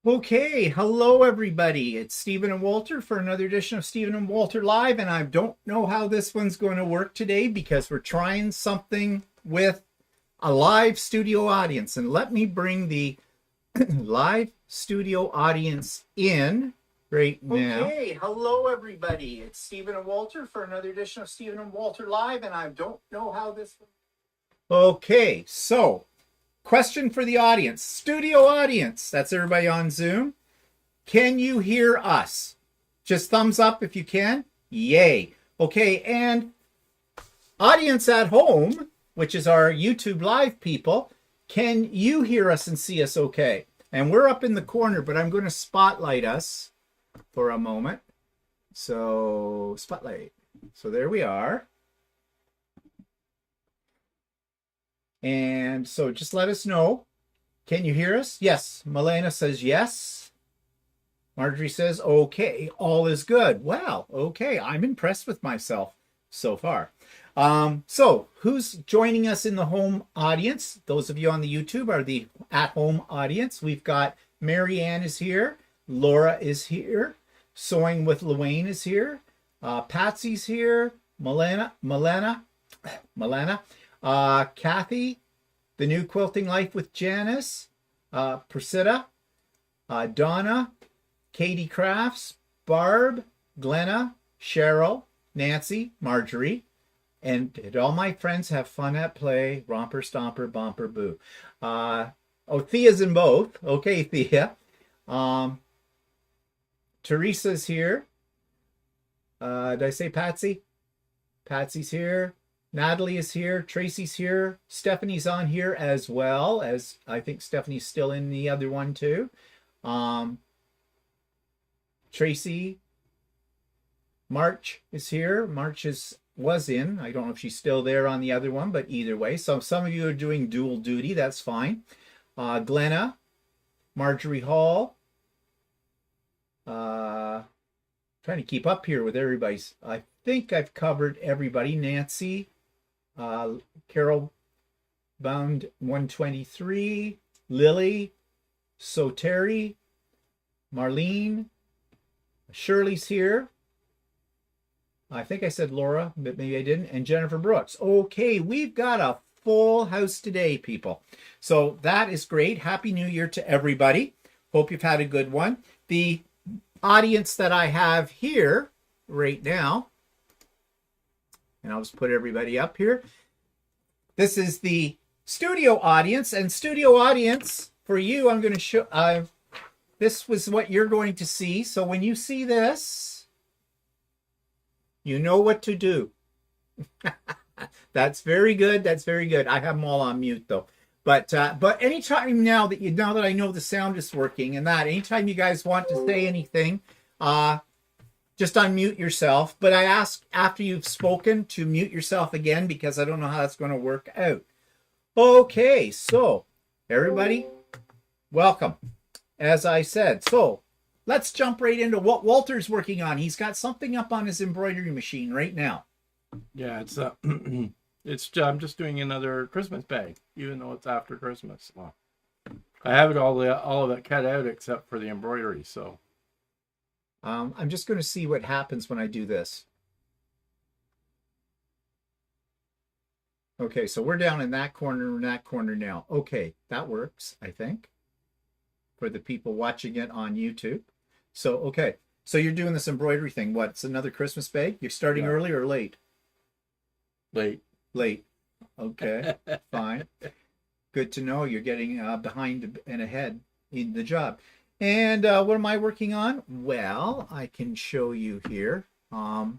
Okay, hello everybody. It's Stephen and Walter for another edition of Stephen and Walter Live, and I don't know how this one's going to work today because we're trying something with a live studio audience. And let me bring the live studio audience in right now. Okay, hello everybody. It's Stephen and Walter for another edition of Stephen and Walter Live, and I don't know how this one. Okay, so question for the audience, studio audience, that's everybody on Zoom. Can you hear us? Just thumbs up if you can. Yay. Okay, and audience at home, which is our YouTube live people, can you hear us and see us okay? And we're up in the corner, but I'm going to spotlight us for a moment. So, spotlight. So there we are. And so just let us know. Can you hear us? Yes. Milena says yes. Marjorie says, okay, all is good. Wow, okay. I'm impressed with myself so far. So who's joining us in the home audience? Those of you on the YouTube are the at-home audience. We've got Mary Ann is here. Laura is here. Sewing with Luane is here. Patsy's here. Milena. Kathy, The New Quilting Life with Janice, Priscilla, Donna, Katie Crafts, Barb, Glenna, Cheryl, Nancy, Marjorie, and did all my friends have fun at play? Romper, Stomper, Bumper, Boo. Thea's in both. Okay, Thea. Teresa's here. Did I say Patsy? Patsy's here. Natalie is here. Tracy's here. Stephanie's on here as well, as I think Stephanie's still in the other one too. Tracy. March is here. March was in. I don't know if she's still there on the other one, but either way. So some of you are doing dual duty. That's fine. Glenna. Marjorie Hall. Trying to keep up here with everybody's. I think I've covered everybody. Nancy. Carol Bound 123, Lily, Soteri, Marlene, Shirley's here. I think I said Laura, but maybe I didn't, and Jennifer Brooks. Okay, we've got a full house today, people. So that is great. Happy New Year to everybody. Hope you've had a good one. The audience that I have here right now, and I'll just put everybody up here. This is the studio audience, and studio audience for you, I'm going to show, this was what you're going to see. So when you see this, you know what to do. That's very good. That's very good. I have them all on mute though. But anytime now that I know the sound is working and that, anytime you guys want to say anything, just unmute yourself, but I ask after you've spoken to mute yourself again because I don't know how that's going to work out. Okay, so everybody, welcome. As I said, so let's jump right into what Walter's working on. He's got something up on his embroidery machine right now. Yeah, it's I'm just doing another Christmas bag, even though it's after Christmas. Well, I have it all of it cut out except for the embroidery, so. I'm just going to see what happens when I do this. Okay, so we're down in that corner and that corner now. Okay, that works, I think, for the people watching it on YouTube. So, okay, so you're doing this embroidery thing. What, it's another Christmas bag? You're starting early or late? Late. Late. Okay, fine. Good to know you're getting behind and ahead in the job. And what am I working on? Well, I can show you here. And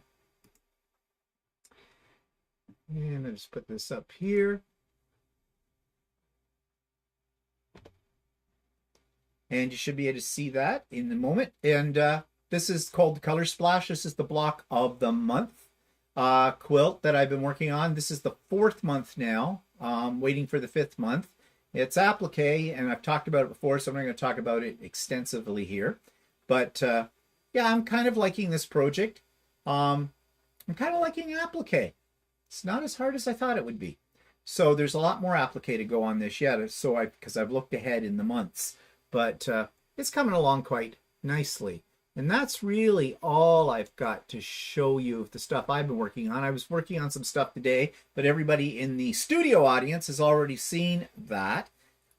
I'll just put this up here. And you should be able to see that in the moment. And this is called Color Splash. This is the block of the month quilt that I've been working on. This is the 4th month now. Waiting for the 5th month. It's applique, and I've talked about it before, so I'm not going to talk about it extensively here. But yeah, I'm kind of liking this project. I'm kind of liking applique. It's not as hard as I thought it would be. So there's a lot more applique to go on this yet. So because I've looked ahead in the months, but it's coming along quite nicely. And that's really all I've got to show you of the stuff I've been working on. I was working on some stuff today, but everybody in the studio audience has already seen that.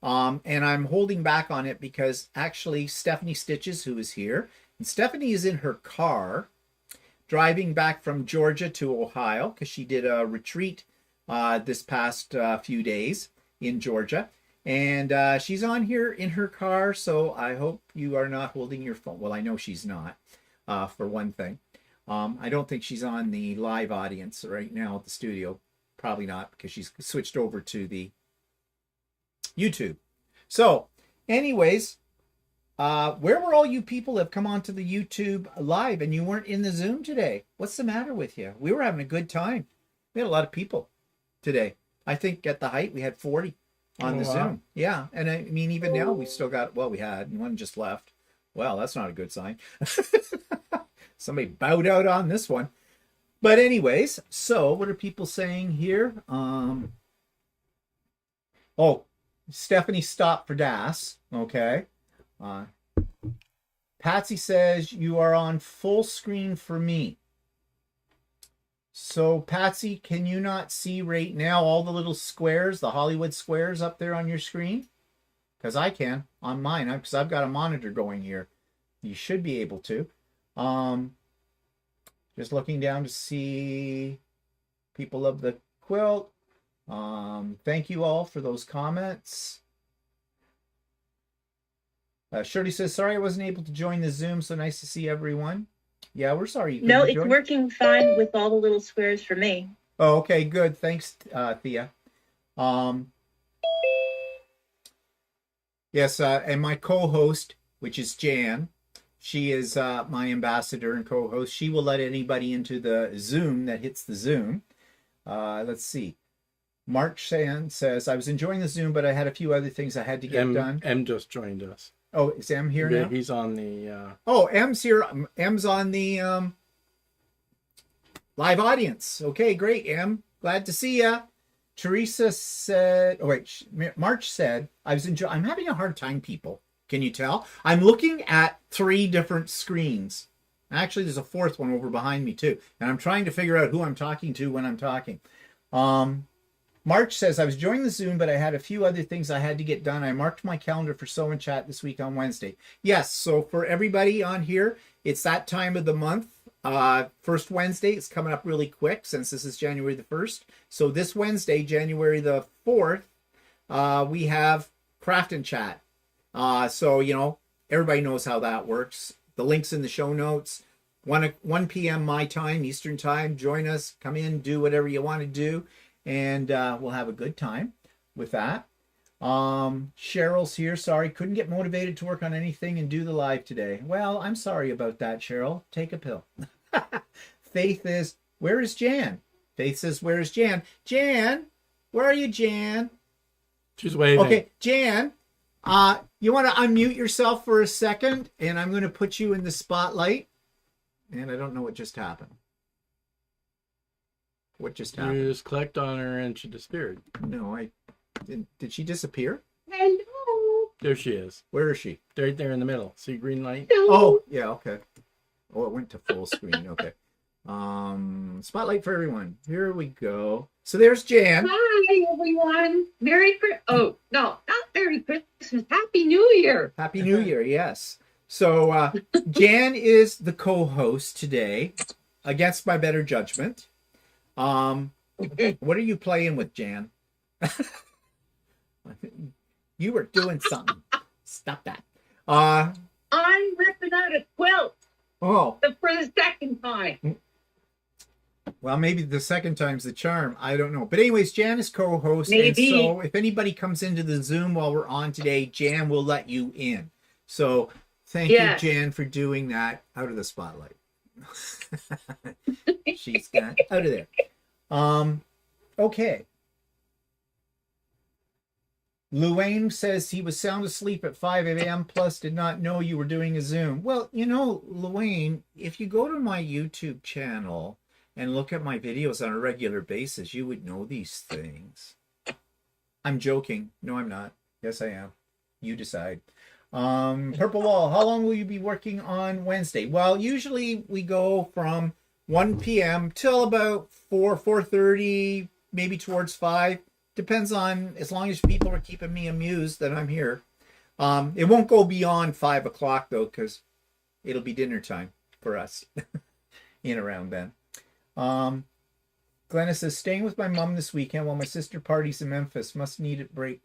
And I'm holding back on it because actually Stephanie Stitches, who is here, and Stephanie is in her car driving back from Georgia to Ohio because she did a retreat this past few days in Georgia. And she's on here in her car, so I hope you are not holding your phone. Well, I know she's not, for one thing. I don't think she's on the live audience right now at the studio. Probably not, because she's switched over to the YouTube. So, anyways, where were all you people that have come onto the YouTube live and you weren't in the Zoom today? What's the matter with you? We were having a good time. We had a lot of people today. I think at the height we had 40 on the Zoom. Yeah. And I mean, even now we've still got, well, we had one just left. Well, that's not a good sign. Somebody bowed out on this one. But anyways, so what are people saying here? Oh, Stephanie stopped for Das. Okay. Patsy says you are on full screen for me. So, Patsy, can you not see right now all the little squares, the Hollywood squares up there on your screen? Because I can on mine, because I've got a monitor going here. You should be able to. Just looking down to see people of the quilt. Thank you all for those comments. Shirley says, sorry I wasn't able to join the Zoom. So nice to see everyone. Yeah, we're sorry. No, it's working fine with all the little squares for me. Oh, okay, good. Thanks, Thea. Yes, and my co-host, which is Jan, she is my ambassador and co-host. She will let anybody into the Zoom that hits the Zoom. Let's see. March Sand says, I was enjoying the Zoom, but I had a few other things I had to get done. M just joined us. Oh, is M here now? He's on the... Oh, M's here. M's on the live audience. Okay, great, M. Glad to see ya. Teresa said... Oh, wait. March said, I'm having a hard time, people. Can you tell? I'm looking at 3 different screens. Actually, there's a 4th one over behind me, too. And I'm trying to figure out who I'm talking to when I'm talking. March says, I was joining the Zoom, but I had a few other things I had to get done. I marked my calendar for Sew and Chat this week on Wednesday. Yes, so for everybody on here, it's that time of the month. First Wednesday, it's coming up really quick since this is January the 1st. So this Wednesday, January the 4th, we have Craft and Chat. So, you know, everybody knows how that works. The link's in the show notes. 1 p.m. my time, Eastern time. Join us. Come in, do whatever you want to do. And we'll have a good time with that. Cheryl's here. Sorry, couldn't get motivated to work on anything and do the live today. Well, I'm sorry about that, Cheryl. Take a pill. Faith is, where is Jan? Faith says, where is Jan? Jan, where are you, Jan? She's waving. Okay, Jan, you want to unmute yourself for a second? And I'm going to put you in the spotlight. And I don't know what just happened. What just happened? You just clicked on her and she disappeared. No, I didn't. Did she disappear? Hello. There she is. Where is she? Right there in the middle. See green light? Oh, yeah, okay. Oh, it went to full screen. Okay. Spotlight for everyone. Here we go. So there's Jan. Hi, everyone. Merry Christmas. Oh, no, not Merry Christmas. Happy New Year. Happy New Year, yes. So Jan is the co-host today, against my better judgment. What are you playing with, Jan? You were doing something. Stop that. I'm ripping out a quilt Oh, for the second time. well, maybe the second time's the charm. I don't know. But anyways, Jan is co-host. Maybe. And so if anybody comes into the Zoom while we're on today, Jan will let you in. So thank Yes. you, Jan, for doing that out of the spotlight. She's got out of there. Okay. Luane says he was sound asleep at 5 a.m. plus did not know you were doing a Zoom. Well, you know, Luane, if you go to my YouTube channel and look at my videos on a regular basis, you would know these things. I'm joking. No, I'm not. Yes, I am. You decide. Purple Wall, how long will you be working on Wednesday? Well, usually we go from 1 p.m. till about 4:30, maybe towards 5. Depends on, as long as people are keeping me amused, that I'm here. It won't go beyond 5 o'clock though, because it'll be dinner time for us in around then. Glenna says, staying with my mom this weekend while my sister parties in Memphis. Must need it break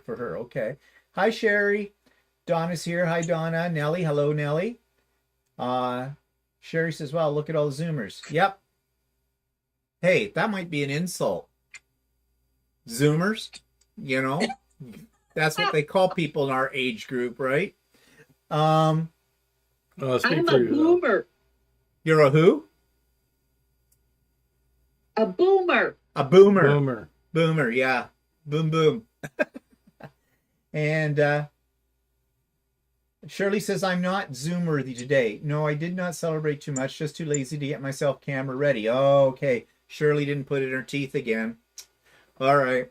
for her. Okay. Hi, Sherry. Donna's here. Hi, Donna. Nellie. Hello, Nellie. Sherry says, wow, look at all the Zoomers. Yep. Hey, that might be an insult. Zoomers, you know, that's what they call people in our age group, right? I'm a boomer. You're a who? A boomer. A boomer. Boomer. Boomer, yeah. Boom, boom. And Shirley says, I'm not Zoom worthy today. No, I did not celebrate too much. Just too lazy to get myself camera ready. Oh, okay. Shirley didn't put it in her teeth again. All right.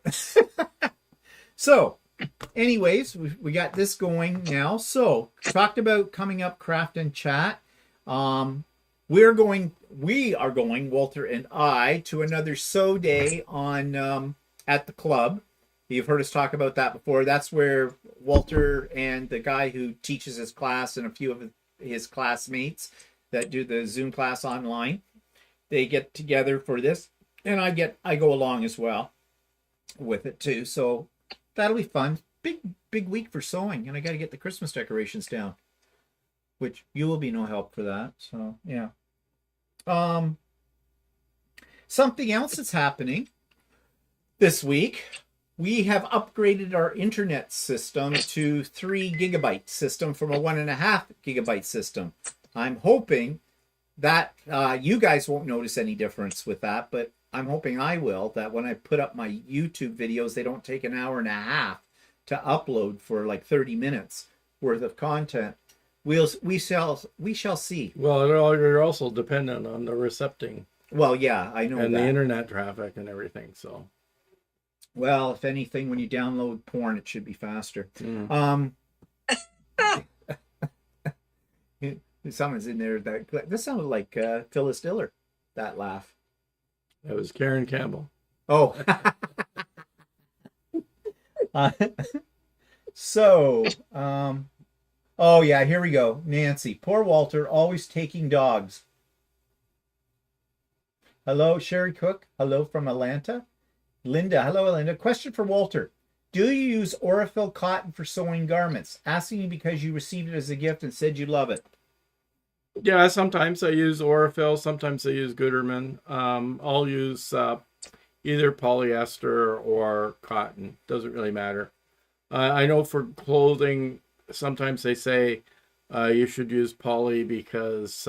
So, anyways, we got this going now. So, talked about coming up craft and chat. We are going, Walter and I, to another sew day on at the club. You've heard us talk about that before. That's where Walter and the guy who teaches his class and a few of his classmates that do the Zoom class online, they get together for this, and I go along as well with it too. So that'll be fun. Big week for sewing, and I got to get the Christmas decorations down, which you will be no help for that. So yeah. Something else that's happening this week, we have upgraded our internet system to 3 gigabyte system from a 1.5 gigabyte system. I'm hoping that you guys won't notice any difference with that, but I'm hoping I will, that when I put up my YouTube videos, they don't take an hour and a half to upload for like 30 minutes worth of content. We shall see. Well, you're also dependent on the recepting. Well, yeah, I know and that. The internet traffic and everything. So, well, if anything, when you download porn, it should be faster. Someone's in there this sounded like Phyllis Diller. That laugh. That was Karen Campbell. Oh. So, oh yeah, here we go. Nancy, poor Walter, always taking dogs. Hello, Sherry Cook. Hello from Atlanta. Linda, hello, Linda. Question for Walter. Do you use Aurifil cotton for sewing garments? Asking you because you received it as a gift and said you love it. Yeah, sometimes I use Aurifil. Sometimes I use Gooderman. I'll use either polyester or cotton. Doesn't really matter. I know for clothing, sometimes they say you should use poly because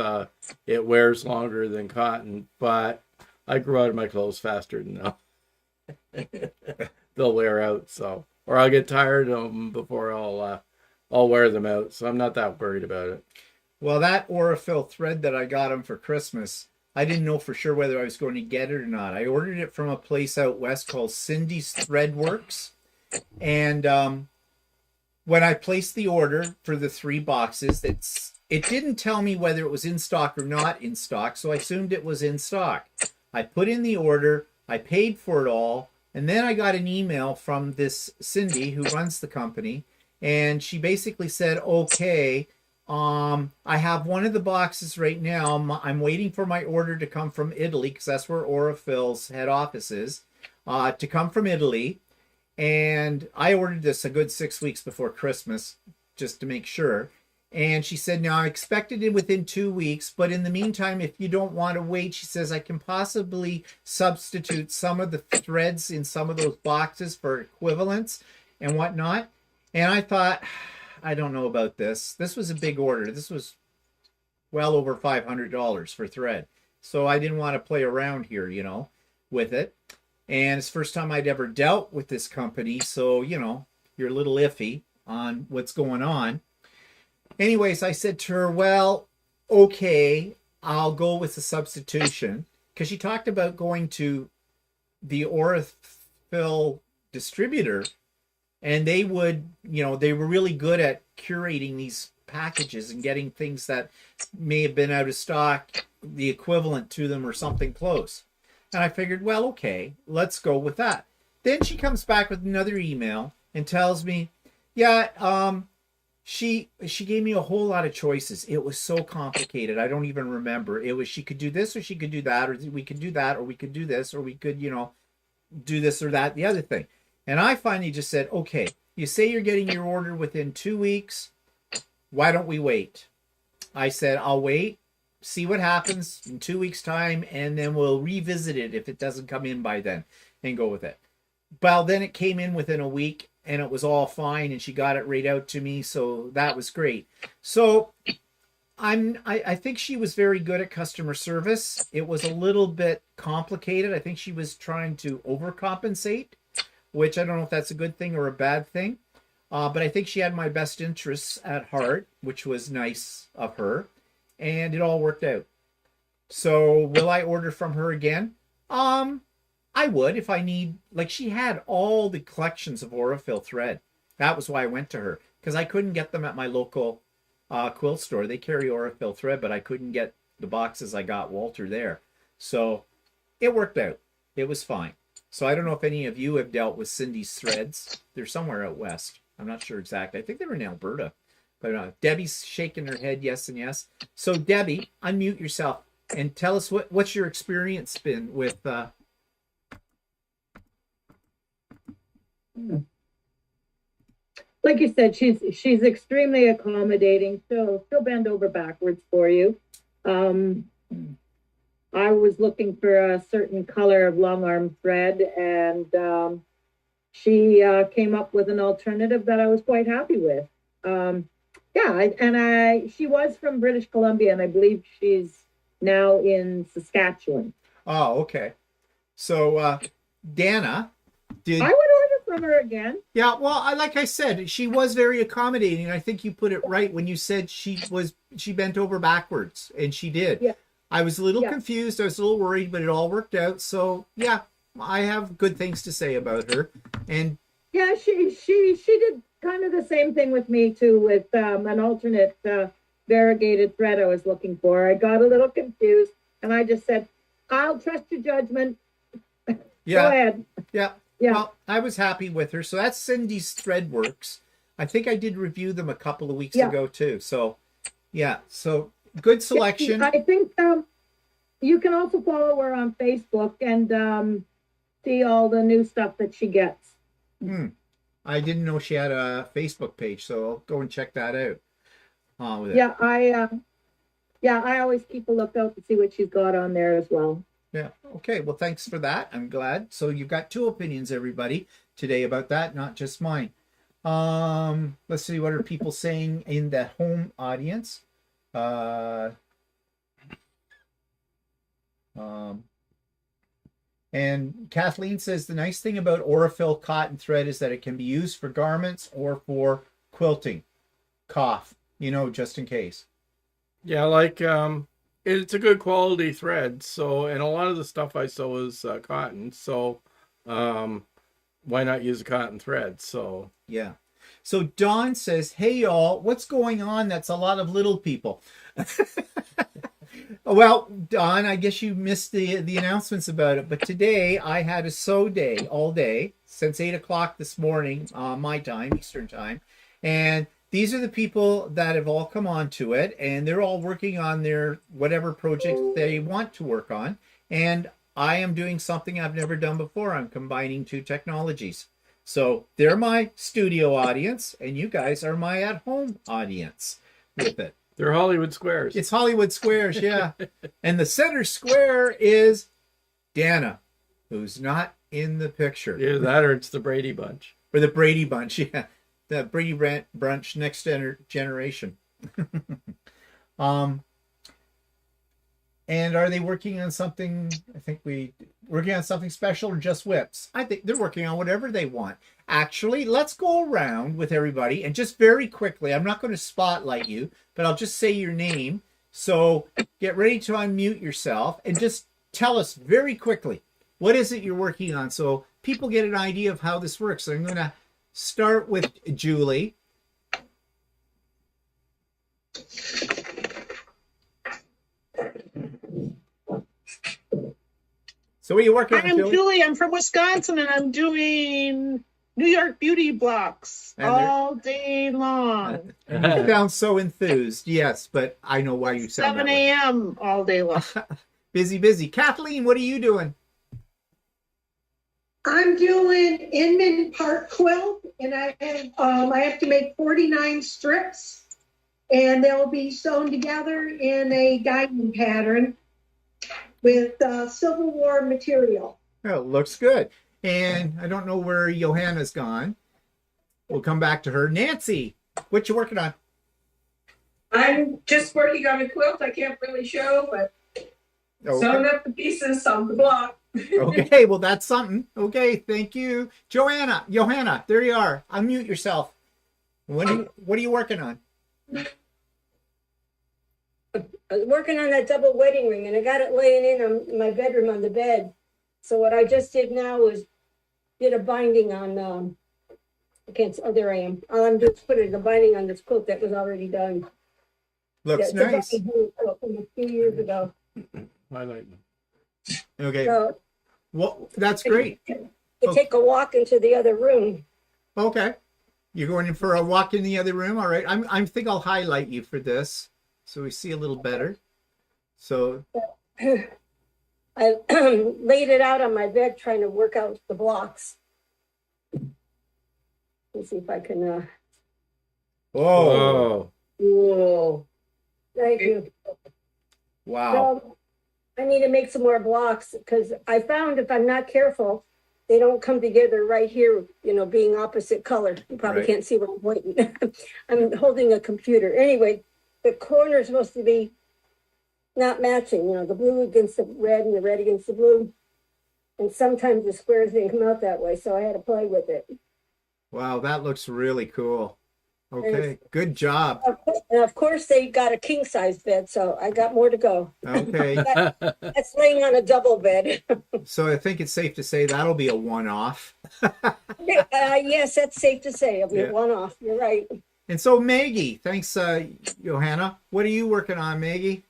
it wears longer than cotton. But I grow out of my clothes faster than they'll wear out. So, or I'll get tired of them before I'll wear them out. So I'm not that worried about it. Well, that Aurifil thread that I got him for Christmas, I didn't know for sure whether I was going to get it or not. I ordered it from a place out west called Cindy's Thread Works. And when I placed the order for the 3 boxes, it didn't tell me whether it was in stock or not in stock, so I assumed it was in stock. I put in the order, I paid for it all, and then I got an email from this Cindy who runs the company, and she basically said, okay, I have one of the boxes right now. I'm waiting for my order to come from Italy, because that's where Aurifil's head office is, to come from Italy. And I ordered this a good 6 weeks before Christmas, just to make sure. And she said, now I expected it within 2 weeks, but in the meantime, if you don't want to wait, she says, I can possibly substitute some of the threads in some of those boxes for equivalents and whatnot. And I thought, I don't know about this. This was a big order. This was well over $500 for thread. So I didn't want to play around here, with it. And it's the first time I'd ever dealt with this company. So, you're a little iffy on what's going on. Anyways, I said to her, well, okay, I'll go with the substitution. Because she talked about going to the Aurifil distributor and they would, they were really good at curating these packages and getting things that may have been out of stock, the equivalent to them or something close. And I figured, well, okay, let's go with that. Then she comes back with another email and tells me, yeah, she gave me a whole lot of choices. It was so complicated. I don't even remember. It was she could do this or she could do that, or we could do that, or we could do this, or we could, do this or that, the other thing. And I finally just said, okay, you say you're getting your order within 2 weeks. Why don't we wait? I said, I'll wait, see what happens in 2 weeks' time, and then we'll revisit it if it doesn't come in by then and go with it. Well, then it came in within a week and it was all fine and she got it right out to me. So that was great. So I think she was very good at customer service. It was a little bit complicated. I think she was trying to overcompensate, which I don't know if that's a good thing or a bad thing. But I think she had my best interests at heart, which was nice of her. And it all worked out. So will I order from her again? I would if I need, like she had all the collections of Aurifil thread. That was why I went to her, because I couldn't get them at my local quilt store. They carry Aurifil thread, but I couldn't get the boxes I got Walter there. So it worked out. It was fine. So I don't know if any of you have dealt with Cindy's threads. They're somewhere out west. I'm not sure exactly. I think they were in Alberta. But Debbie's shaking her head yes and yes. So Debbie, unmute yourself and tell us what's your experience been with like you said, she's extremely accommodating. She'll bend over backwards for you. I was looking for a certain color of long arm thread, and she came up with an alternative that I was quite happy with. She was from British Columbia, and I believe she's now in Saskatchewan. Oh, okay. So Dana, I would order from her again. Yeah, well, like I said, she was very accommodating. I think you put it right when you said she bent over backwards, and she did. Yeah. I was a little confused. I was a little worried, but it all worked out. So yeah, I have good things to say about her. And yeah, she did kind of the same thing with me too, with an alternate variegated thread I was looking for. I got a little confused, and I just said, "I'll trust your judgment." Yeah. Go ahead. Yeah. Yeah. Well, I was happy with her. So that's Cindy's Threadworks. I think I did review them a couple of weeks ago too. So yeah, so good selection. I think you can also follow her on Facebook and see all the new stuff that she gets. I didn't know she had a Facebook page, so I'll go and check that out. I always keep a lookout to see what she's got on there as well. Yeah. Okay. Well, thanks for that. I'm glad. So you've got two opinions, everybody, today about that, not just mine. Let's see, what are people saying in the home audience? And Kathleen says the nice thing about Aurifil cotton thread is that it can be used for garments or for quilting. Cough, just in case. Yeah, like it's a good quality thread. So, and a lot of the stuff I sew is cotton. So, why not use a cotton thread? So, yeah. So Dawn says, "Hey y'all, what's going on? That's a lot of little people." Well, Dawn, I guess you missed the announcements about it, but today I had a sew day all day since 8 o'clock this morning, my time, Eastern time, and these are the people that have all come on to it, and they're all working on their whatever project they want to work on, and I am doing something I've never done before. I'm combining two technologies. So they're my studio audience, and you guys are my at-home audience with it. They're Hollywood squares. It's Hollywood squares, yeah. And the center square is Dana, who's not in the picture. Either that or it's the Brady Bunch. Or the Brady Bunch, yeah. The Brady Bunch next generation. And are they working on something? I think working on something special or just whips? I think they're working on whatever they want. Actually, let's go around with everybody and just very quickly, I'm not going to spotlight you, but I'll just say your name. So get ready to unmute yourself and just tell us very quickly, what is it you're working on? So people get an idea of how this works. So I'm going to start with Julie. So what are you working on, I'm Julie? Julie. I'm from Wisconsin, and I'm doing New York beauty blocks And they're- all day long. You sound so enthused. Yes, but I know why you sound 7 that way. a.m. all day long. Busy. Kathleen, what are you doing? I'm doing Inman Park quilt, and I have to make 49 strips, and they'll be sewn together in a guiding pattern with Civil War material. Oh, looks good. And I don't know where Johanna's gone. We'll come back to her. Nancy, what you working on? I'm just working on a quilt. I can't really show, but sewing up the pieces on the block. Okay, well, that's something. Okay, thank you. Johanna, there you are. Unmute yourself. What are you working on? I was working on that double wedding ring, and I got it laying in my bedroom on the bed. So what I just did now was did a binding on. I can't. Oh, there I am. I'm just putting a binding on this quilt that was already done. Looks Yeah, nice. from a few years ago. I like them. Okay, So well, that's great. you take a walk into the other room. Okay, you're going in for a walk in the other room. All right, I think I'll highlight you for this so we see a little better. So I laid it out on my bed trying to work out the blocks. Let's see if I can. whoa, Whoa! Thank you. wow. So I need to make some more blocks because I found if I'm not careful, they don't come together right here, being opposite color. You probably Right. can't see what I'm pointing. I'm holding a computer. Anyway, the corner is supposed to be not matching, the blue against the red and the red against the blue. And sometimes the squares didn't come out that way, so I had to play with it. Wow, that looks really cool. Okay, good job. And of course, they got a king size bed, so I got more to go. Okay, That's laying on a double bed. so I think it's safe to say that'll be a one-off. Yes, that's safe to say. It'll be Yeah. a one-off. You're right. And so Maggie, thanks, Johanna. What are you working on, Maggie?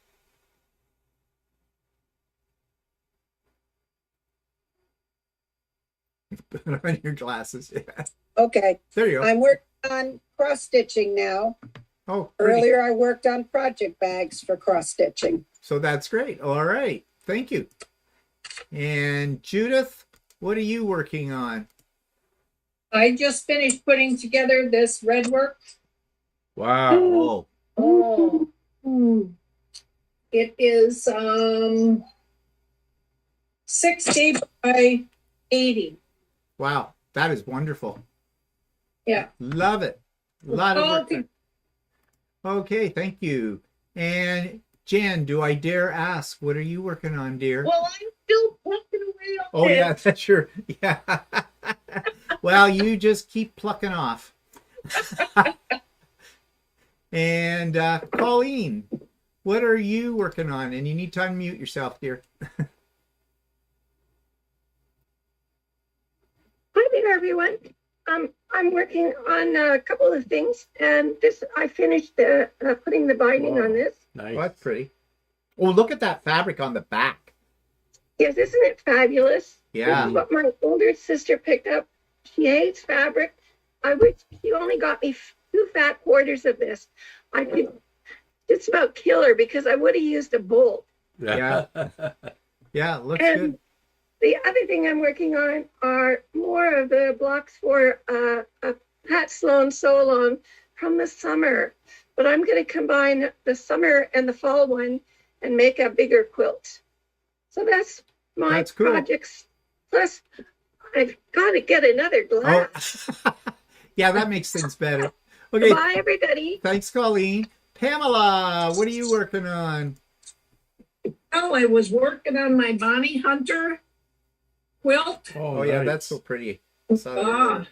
Put on your glasses. Yeah. Okay, There you go. I'm working on cross stitching now. Oh, pretty. Earlier, I worked on project bags for cross stitching. So that's great. All right. Thank you. And Judith, what are you working on? I just finished putting together this red work. Wow. Oh, It is 60 by 80. wow. That is wonderful. Yeah. Love it. A lot of Oh, work there. Okay, thank you. And Jan, do I dare ask, what are you working on, dear? Well, I'm still plucking away on Oh, this. yeah, that's sure. Yeah. Well, you just keep plucking off. And Colleen, what are you working on? And you need to unmute yourself, dear. Hi there, everyone. I'm working on a couple of things, and I finished putting the binding on this. Nice. Oh, that's pretty. Oh, look at that fabric on the back. Yes, isn't it fabulous? Yeah. This is what my older sister picked up. She hates fabric. I wish she only got me 2 fat quarters of this. I could just about kill her because I would have used a bolt. Yeah. Yeah, it looks And good. the other thing I'm working on are more of the blocks for a Pat Sloan sew-along from the summer. But I'm going to combine the summer and the fall one and make a bigger quilt. So that's my That's cool. projects. Plus, I've got to get another glass. Oh. Yeah, that makes things better. Okay. Bye, everybody. Thanks, Colleen. Pamela, what are you working on? Oh, I was working on my Bonnie Hunter quilt. Oh, yeah, nice. that's so pretty. I saw that.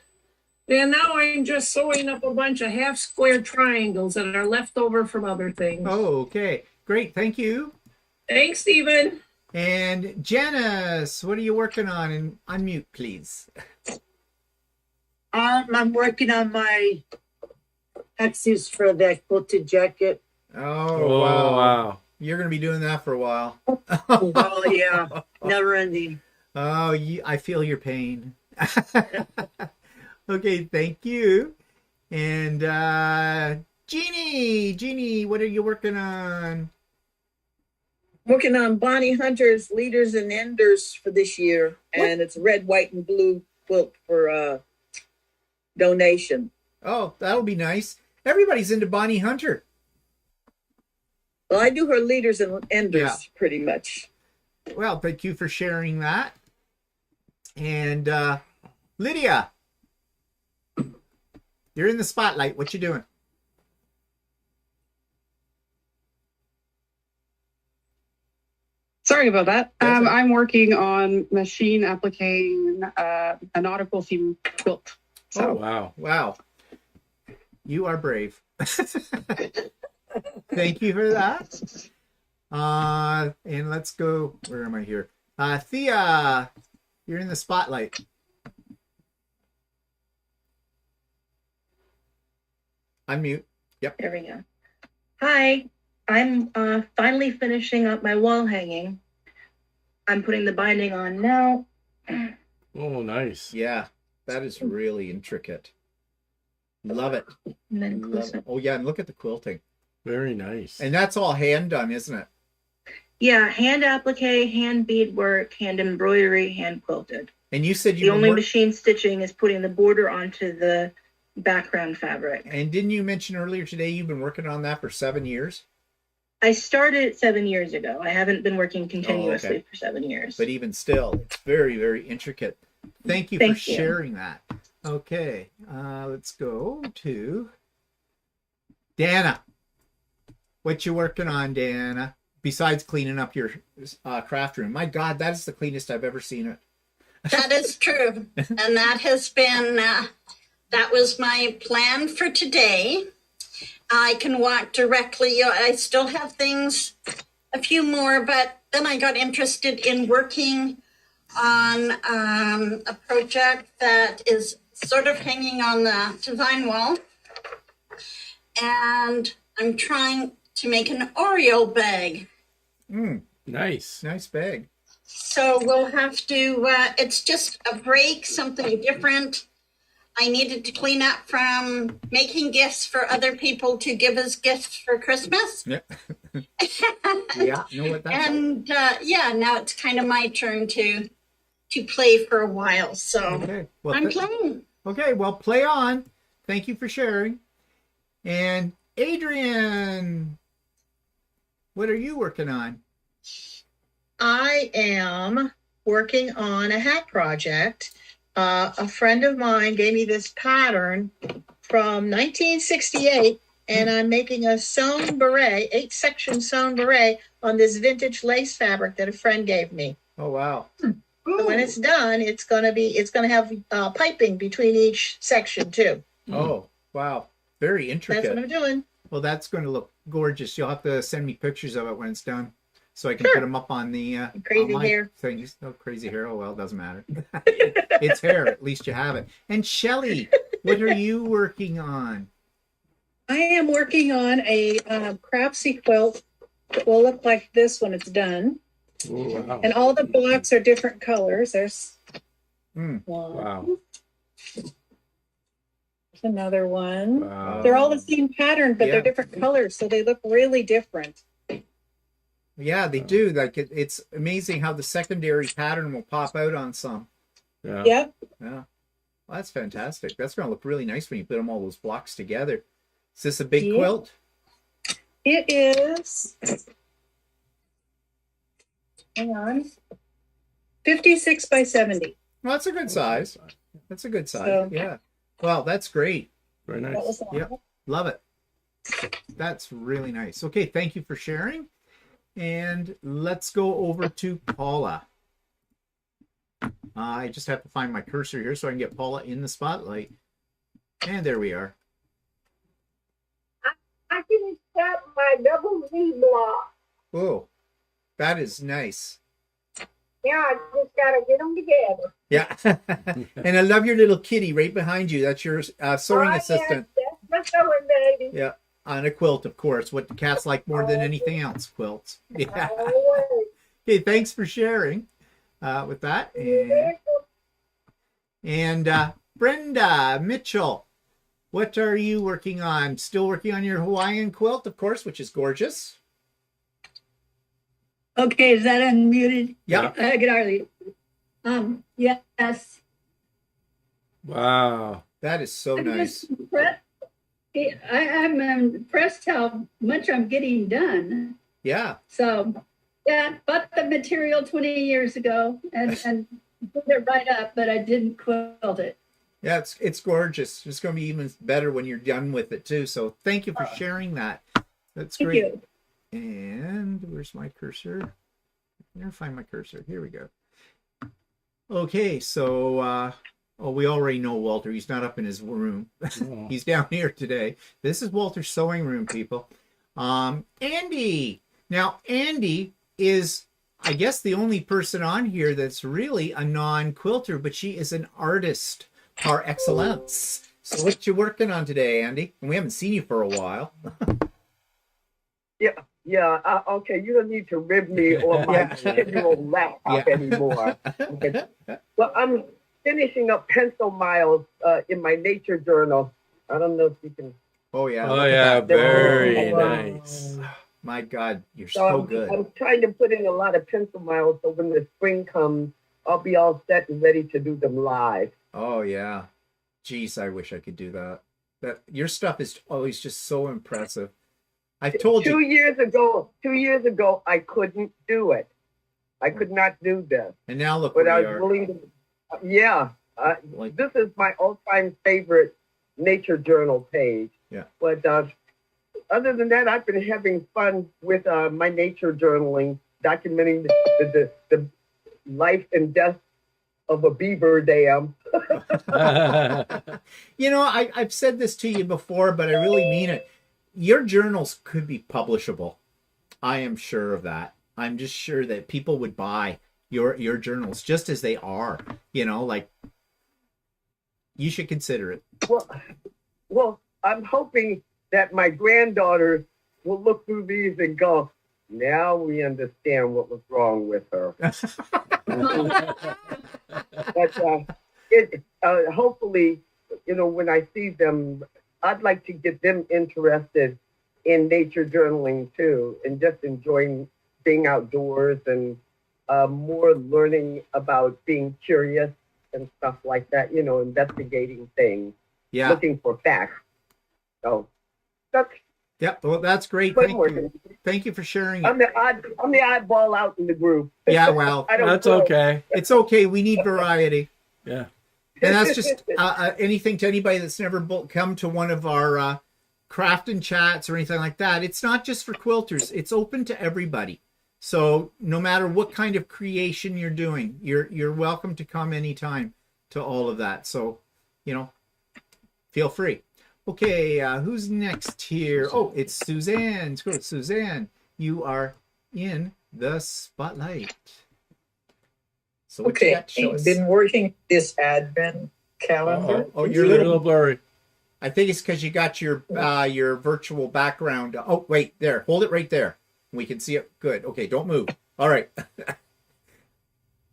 And now I'm just sewing up a bunch of half square triangles that are left over from other things. Oh, okay. Great. Thank you. Thanks, Stephen. And Janice, what are you working on? And unmute, please. I'm working on my axes for that quilted jacket. Oh, wow. You're going to be doing that for a while. Oh, yeah. Never ending. Oh, I feel your pain. Okay, thank you. And Jeannie, what are you working on? Working on Bonnie Hunter's Leaders and Enders for this year. And it's red, white, and blue quilt for donation. Oh, that'll be nice. Everybody's into Bonnie Hunter. Well, I do her Leaders and Enders pretty much. Well, thank you for sharing that. And Lydia, you're in the spotlight. What you doing? Sorry about that. I'm working on machine appliquing a nautical theme quilt. So. Oh, wow. Wow. You are brave. Thank you for that. And let's go. Where am I here? Thea, you're in the spotlight. Unmute. Yep. There we go. Hi, I'm finally finishing up my wall hanging. I'm putting the binding on now. Oh, nice. Yeah, that is really intricate. Love it. And then Love it. Oh, yeah, and look at the quilting. Very nice. And that's all hand done, isn't it? Yeah, hand applique, hand beadwork, hand embroidery, hand quilted. And you said the only machine stitching is putting the border onto the background fabric. And didn't you mention earlier today you've been working on that for 7 years? I started 7 years ago. I haven't been working continuously for 7 years. But even still, it's very, very intricate. Thank you for sharing that. Okay, let's go to Dana. What you working on, Dana? Besides cleaning up your craft room. My God, that is the cleanest I've ever seen it. That is true. And that has been, that was my plan for today. I can walk directly. I still have things, a few more, but then I got interested in working on a project that is sort of hanging on the design wall. And I'm trying to make an Oreo bag. Nice. Nice bag. So we'll have to, it's just a break, something different. I needed to clean up from making gifts for other people to give us gifts for Christmas. Yeah. Yeah, know what that's and now it's kind of my turn to play for a while. So okay. Well, I'm playing. Okay, well, play on. Thank you for sharing. And Adrian, what are you working on? I am working on a hat project. A friend of mine gave me this pattern from 1968, and I'm making a sewn beret, 8-section sewn beret on this vintage lace fabric that a friend gave me. Oh, wow. So when it's done, it's going to have piping between each section too. Oh, wow. Very intricate. That's what I'm doing. Well, that's going to look gorgeous. You'll have to send me pictures of it when it's done, so I can put them up on the crazy on my hair things. No crazy hair. Oh well, doesn't matter. It's hair. At least you have it. And Shelly, what are you working on? I am working on a craftsy quilt that will look like this when it's done. Ooh, wow. And all the blocks are different colors. There's one. Wow. There's another one. Wow. They're all the same pattern, but Yeah. they're different colors, so they look really different. Yeah, they do. Like it's amazing how the secondary pattern will pop out on some. Yeah. Yep. Yeah. Well, that's fantastic. That's going to look really nice when you put them all those blocks together. Is this a big Yeah. quilt? It is. Hang on. 56 by 70. Well, that's a good size. That's a good size. So- Yeah. Well, that's great. Very nice. That was Yep. Love it. That's really nice. Okay, thank you for sharing. And let's go over to Paula. I just have to find my cursor here so I can get Paula in the spotlight. And there we are. I finished up my double V block. Oh, that is nice. Yeah, I just gotta get them together. Yeah. And I love your little kitty right behind you. That's your sewing assistant. Yes, that's my sewing baby. Yeah. On a quilt, of course. What the cats like more than anything else, quilts. Yeah. Okay, thanks for sharing with that. And Brenda Mitchell, what are you working on? Still working on your Hawaiian quilt, of course, which is gorgeous. Okay, is that unmuted? Yeah. Good early. Yes. Wow. That is so nice. I'm impressed how much I'm getting done. Yeah. So, yeah, bought the material 20 years ago and put it right up, but I didn't quilt it. Yeah, it's gorgeous. It's going to be even better when you're done with it too. So thank you for sharing that. That's great. Thank you. And where's my cursor? Never find my cursor. Here we go. Okay, so we already know Walter. He's not up in his room. He's down here today. This is Walter's sewing room, people. Andy. Now, Andy is, I guess, the only person on here that's really a non-quilter, but she is an artist par excellence. So what you working on today, Andy? And we haven't seen you for a while. Yeah. Okay, you don't need to rib me or my 10-year-old laptop anymore. Okay. Well, I'm finishing up pencil miles in my nature journal. I don't know if you can. Oh yeah. Oh yeah, very nice. My God, you're so good. I'm trying to put in a lot of pencil miles so when the spring comes, I'll be all set and ready to do them live. Oh yeah. Geez, I wish I could do that. Your stuff is always just so impressive. I've told you 2 years ago, I couldn't do it. I could not do this. And now look but where I you was are. willing to. Yeah, this is my all-time favorite nature journal page. Yeah. But other than that, I've been having fun with my nature journaling, documenting the life and death of a beaver dam. You know, I've said this to you before, but I really mean it. Your journals could be publishable. I am sure of that. I'm just sure that people would buy your journals just as they are. You know, like, you should consider it. Well, I'm hoping that my granddaughter will look through these and go, now we understand what was wrong with her. But hopefully, you know, when I see them, I'd like to get them interested in nature journaling too, and just enjoying being outdoors and more learning about being curious and stuff like that, you know, investigating things, looking for facts. So that's well, that's great. Thank you for sharing. I'm the oddball out in the group. Yeah, well, that's okay. It's okay. We need variety. Yeah. And that's just anything to anybody that's never come to one of our craft and chats or anything like that. It's not just for quilters. It's open to everybody. So no matter what kind of creation you're doing, you're welcome to come anytime to all of that. So, you know, feel free. Okay, who's next here? Oh, it's Suzanne. Let's go with Suzanne. You are in the spotlight. So what you got to show us? Been working this advent calendar. Oh, you're a little blurry. I think it's because you got your virtual background. Oh, wait, there. Hold it right there. We can see it. Good. Okay, don't move. All right.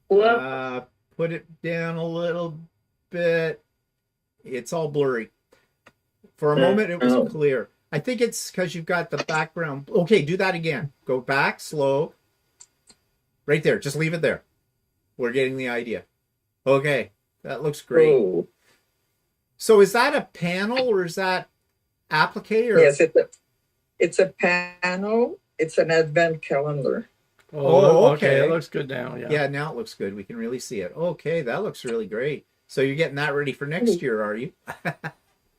Put it down a little bit. It's all blurry. For a moment, it was clear. I think it's because you've got the background. Okay, do that again. Go back, slow. Right there. Just leave it there. We're getting the idea. Okay, that looks great. Oh. So is that a panel or is that applique? Or? Yes, it's a panel. It's an advent calendar. Oh, okay. It looks good now. Yeah, now it looks good. We can really see it. Okay, that looks really great. So you're getting that ready for next year, are you?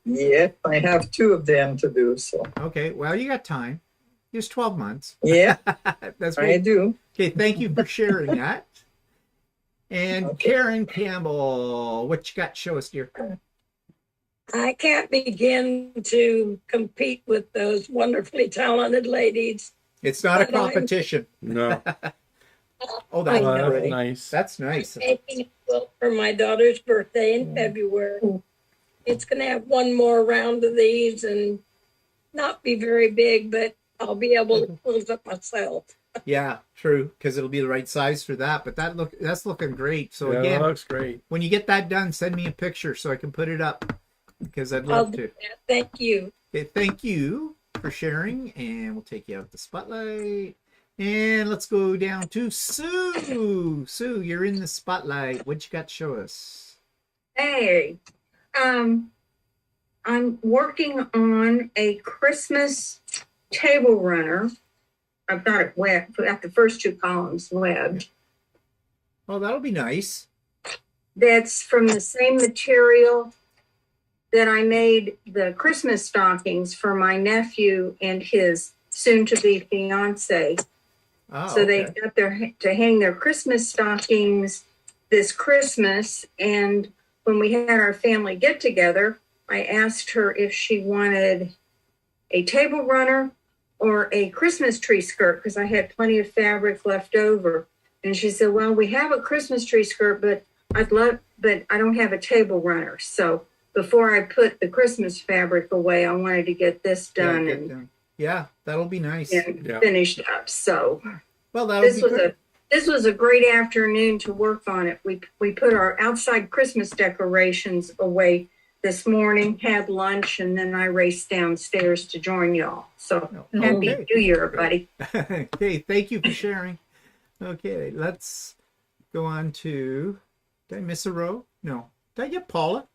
Yeah, I have 2 of them to do. So okay, well, you got time. Just 12 months. Yeah, that's I do. Okay, thank you for sharing that. And Karen Campbell, what you got? Show us, dear. I can't begin to compete with those wonderfully talented ladies. It's not a competition. No. Oh, I that's know. That's nice. That's nice. Making a quilt for my daughter's birthday in February. It's going to have one more round of these and not be very big, but I'll be able to close up myself. Yeah, true, because it'll be the right size for that. But that's looking great. So Yeah, again, that looks great. when you get that done, send me a picture so I can put it up because I'd I'll love do to. that. Thank you. Okay, thank you for sharing, and we'll take you out the spotlight. And let's go down to Sue. Sue, you're in the spotlight. What you got to show us? Hey, I'm working on a Christmas table runner. I've got it wet. Got the first two columns webbed. Oh, that'll be nice. That's from the same material that I made the Christmas stockings for my nephew and his soon-to-be fiance. Oh, so they okay. got to hang their Christmas stockings this Christmas. And when we had our family get together, I asked her if she wanted a table runner or a Christmas tree skirt because I had plenty of fabric left over. And she said, well, we have a Christmas tree skirt, but I don't have a table runner. So before I put the Christmas fabric away, I wanted to get this done Yeah, that'll be nice. and finished up. So well, this was a great afternoon to work on it. We put our outside Christmas decorations away this morning, had lunch, and then I raced downstairs to join y'all. So happy Okay. New Year, everybody. Okay, thank you for sharing. Okay, let's go on to. Did I miss a row? No. Did I get Paula?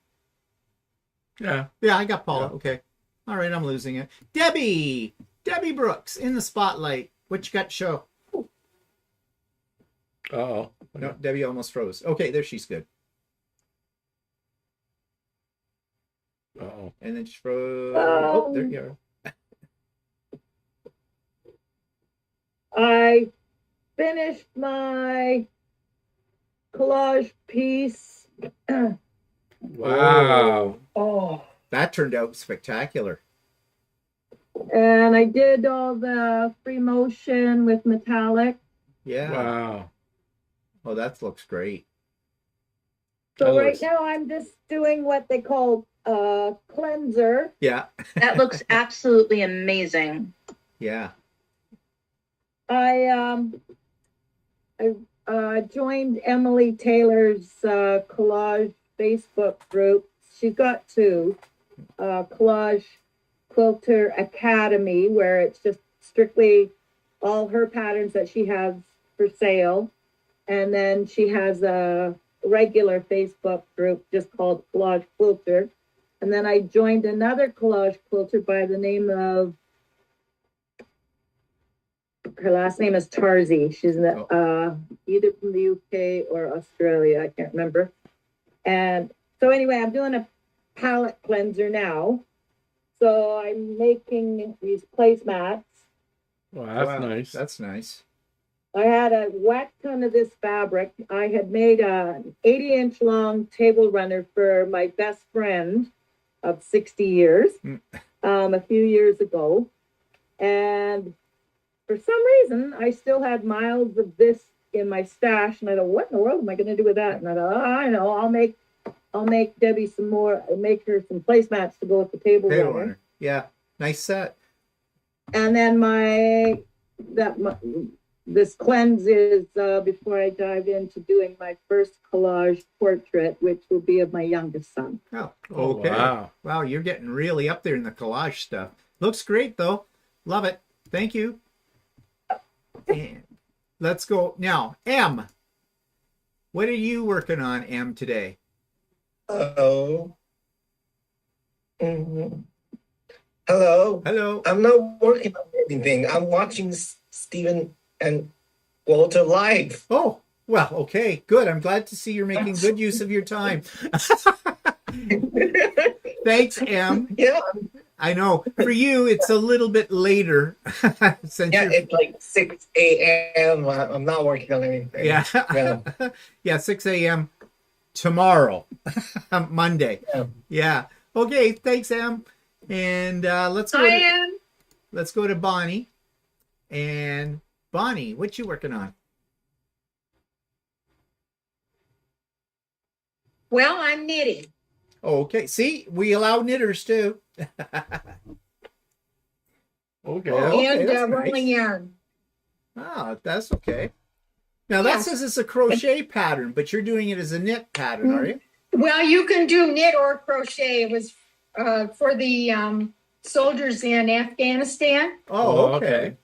Yeah. Yeah, I got Paula. Okay. All right, I'm losing it. Debbie Brooks in the spotlight. What you got to show? Uh-oh. No, Debbie almost froze. Okay, there she's good. Uh-oh. And then she froze. Oh, there you are. I finished my collage piece. Wow. Oh. That turned out spectacular. And I did all the free motion with metallic. Yeah. Wow. Oh, that looks great. So right now I'm just doing what they call cleanser. Yeah. That looks absolutely amazing. Yeah. I joined Emily Taylor's collage Facebook group. She's got two, Collage Quilter Academy, where it's just strictly all her patterns that she has for sale. And then she has a regular Facebook group just called Collage Quilter. And then I joined another collage quilter by the name of, her last name is Tarzi. She's either from the UK or Australia. I can't remember. And so anyway, I'm doing a palette cleanser now. So I'm making these placemats. Wow, that's nice. That's nice. I had a whack ton of this fabric. I had made an 80-inch long table runner for my best friend of 60 years a few years ago. And for some reason, I still had miles of this in my stash. And I thought, what in the world am I going to do with that? And I thought, I know, I'll make Debbie some more, make her some placemats to go with the table runner. Yeah, nice set. And then this cleanse is before I dive into doing my first collage portrait, which will be of my youngest son. Oh, okay. Wow. Wow, you're getting really up there in the collage stuff. Looks great, though. Love it. Thank you. And let's go now. M. What are you working on, M, today? Hello. Mm-hmm. Hello. Hello. I'm not working on anything. I'm watching Stephen and Walter live. Oh, well, okay, good. I'm glad to see you're making good use of your time. Thanks, M. Yeah. I know. For you, it's a little bit later. It's like 6 a.m. I'm not working on anything. Yeah. Yeah, 6 a.m. tomorrow, Monday. Yeah. Okay, thanks, Em. And let's go to Bonnie. And Bonnie, what you working on? Well, I'm knitting. Okay. See, we allow knitters too. Okay. And that's rolling nice. yarn. Oh, that's okay. Now that Yes. says it's a crochet pattern, but you're doing it as a knit pattern, are you? Well, you can do knit or crochet. It was for the soldiers in Afghanistan. Oh, okay.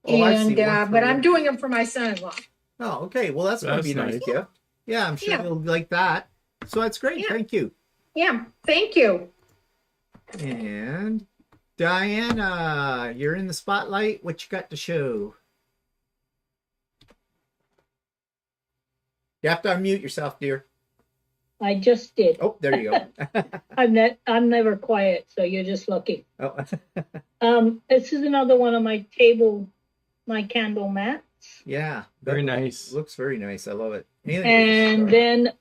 Oh, I see. And but I'm doing them for my son-in-law. Oh, okay. Well, that's going to be a nice nice. gift. Yeah, I'm sure Yeah. he'll like that. So that's great. Yeah. Thank you. Yeah, thank you. And Diana, you're in the spotlight. What you got to show? You have to unmute yourself, dear. I just did. Oh, there you go. I'm never quiet, so you're just lucky. Oh. This is another one of my candle mats. Yeah. Very nice. Looks very nice. I love it. And then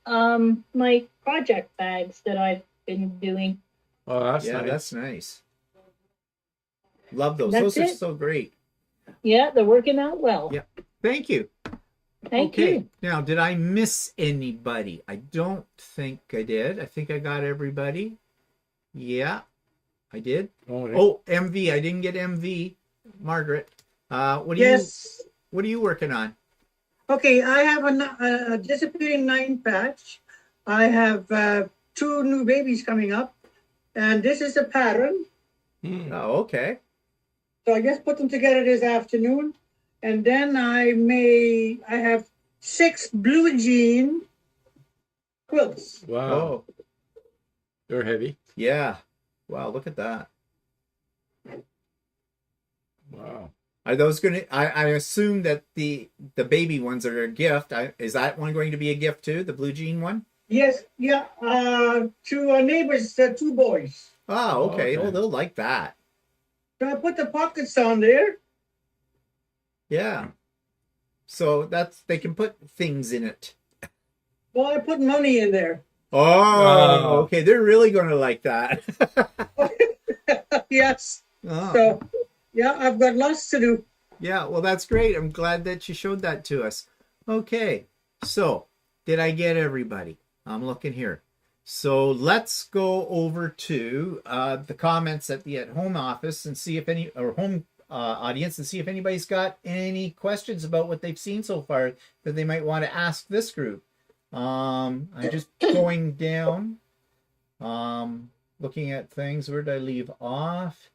my project bags that I've been doing. Oh, that's yeah, nice. that's nice. Love those. That's Those are it. so great. Yeah, they're working out well. Yeah. Thank you. Thank you. Now, did I miss anybody? I don't think I did. I think I got everybody. Yeah, I did. Oh, MV. I didn't get MV. Margaret, what are you working on? Okay, I have a disappearing 9 patch. I have 2 new babies coming up, and this is a pattern. Oh, okay. So I just put them together this afternoon, and then I have 6 blue jean quilts. Wow. Oh, They're heavy. yeah. Wow, look at that. Wow. Are those going to? I assume that the baby ones are a gift. Is that one going to be a gift too? The blue jean one? Yes, yeah. To our neighbors, 2 boys. Oh, okay. Okay. Oh, they'll like that. So I put the pockets on there. Yeah. So they can put things in it. Well, I put money in there. Oh, okay. They're really going to like that. Yes. Oh. So, yeah, I've got lots to do. Yeah, well, that's great. I'm glad that you showed that to us. Okay, so did I get everybody? I'm looking here. So let's go over to the comments at the home office and see if any, or home audience, and see if anybody's got any questions about what they've seen so far that they might want to ask this group. I'm just going down, looking at things. Where did I leave off?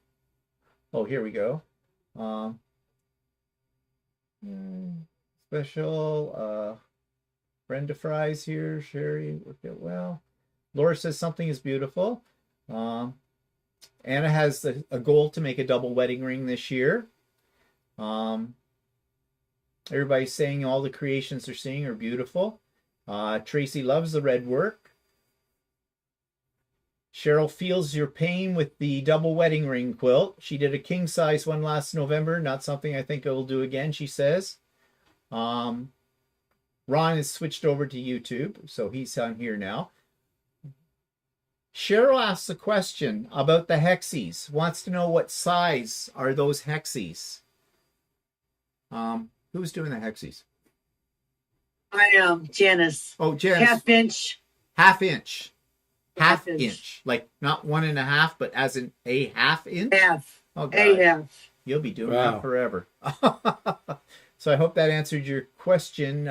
Oh, here we go. Special Brenda Fry's here. Sherry worked it well. Laura says something is beautiful. Anna has a goal to make a double wedding ring this year. Everybody's saying all the creations they're seeing are beautiful. Tracy loves the red work. Cheryl feels your pain with the double wedding ring quilt. She did a king size one last November. Not something I think I will do again, she says. Ron has switched over to YouTube, so he's on here now. Cheryl asks a question about the hexies. Wants to know what size are those hexies. Who's doing the hexies? I am Janice. Oh, Janice. Half inch. Half inch. Half inch. inch. Like not 1.5, but as in a half inch? Half. Oh, God. A half. You'll be doing Wow. that forever. So I hope that answered your question.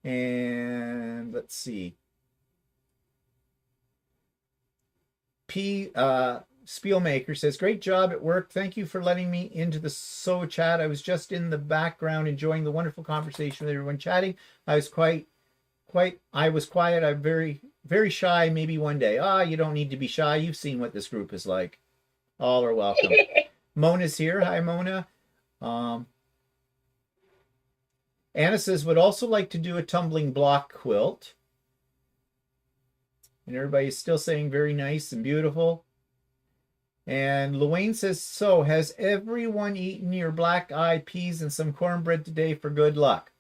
And let's see. Spielmaker says, great job at work. Thank you for letting me into the SO chat. I was just in the background enjoying the wonderful conversation with everyone chatting. I was quiet. I'm very, very shy. Maybe one day. You don't need to be shy. You've seen what this group is like. All are welcome. Mona's here. Hi, Mona. Anna says, would also like to do a tumbling block quilt. And everybody's still saying very nice and beautiful. And Luane says, so has everyone eaten your black-eyed peas and some cornbread today for good luck?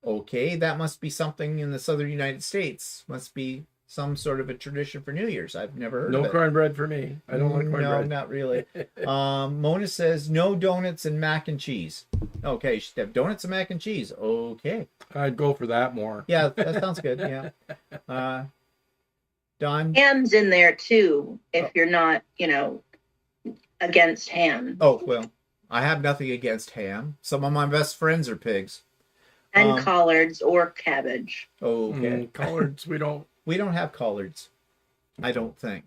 Okay, that must be something in the southern United States. Must be some sort of a tradition for New Year's. I've never heard No of it. cornbread for me. I don't like cornbread. No, not really. Mona says no donuts and mac and cheese. Okay, you should have donuts and mac and cheese. Okay. I'd go for that more. Yeah, that sounds good. Yeah. Don? Ham's in there too, if you're not, against ham. Oh, well, I have nothing against ham. Some of my best friends are pigs. And collards or cabbage. Okay. Collards, we don't have collards. I don't think.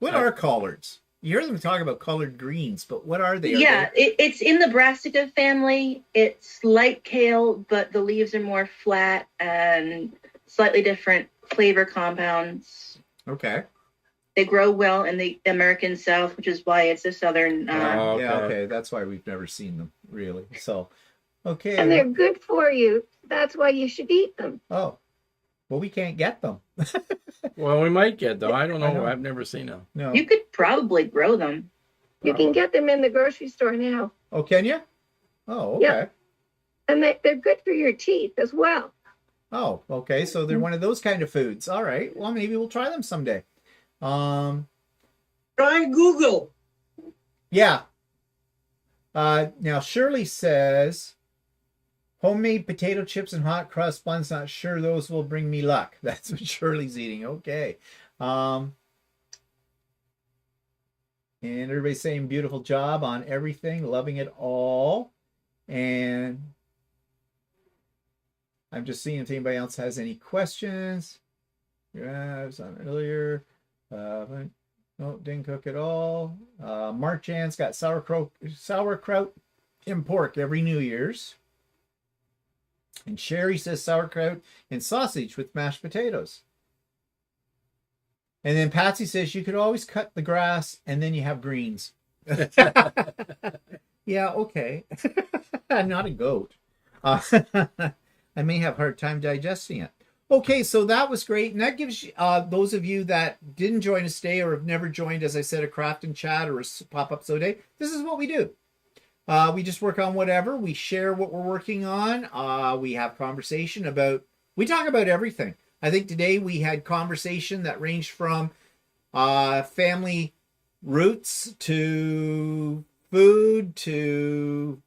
What are collards? You hear them talk about collard greens, but what are they? It's in the brassica family. It's like kale, but the leaves are more flat and slightly different flavor compounds. Okay. They grow well in the American South, which is why it's a southern. Yeah, okay. That's why we've never seen them, really. So, okay. And they're good for you. That's why you should eat them. Oh. Well, we can't get them. Well, we might get them. I don't know. I've never seen them. No. You could probably grow them. You can get them in the grocery store now. Oh, can you? Oh, okay. Yep. And they're good for your teeth as well. Oh, okay. So they're one of those kind of foods. All right. Well, maybe we'll try them someday. Try Google. Yeah. Now Shirley says, homemade potato chips and hot crust buns. Not sure those will bring me luck. That's what Shirley's eating. Okay. And everybody's saying beautiful job on everything, loving it all. And I'm just seeing if anybody else has any questions. Yeah, I was on earlier. No, didn't cook at all. Mark Jan's got sauerkraut and pork every New Year's. And Sherry says sauerkraut and sausage with mashed potatoes. And then Patsy says you could always cut the grass and then you have greens. Yeah, okay. I'm not a goat. I may have a hard time digesting it. Okay, so that was great. And that gives those of you that didn't join us today or have never joined, as I said, a craft and chat or a pop-up so day, this is what we do. We just work on whatever. We share what we're working on. We have conversation about, we talk about everything. I think today we had conversation that ranged from family roots to food to,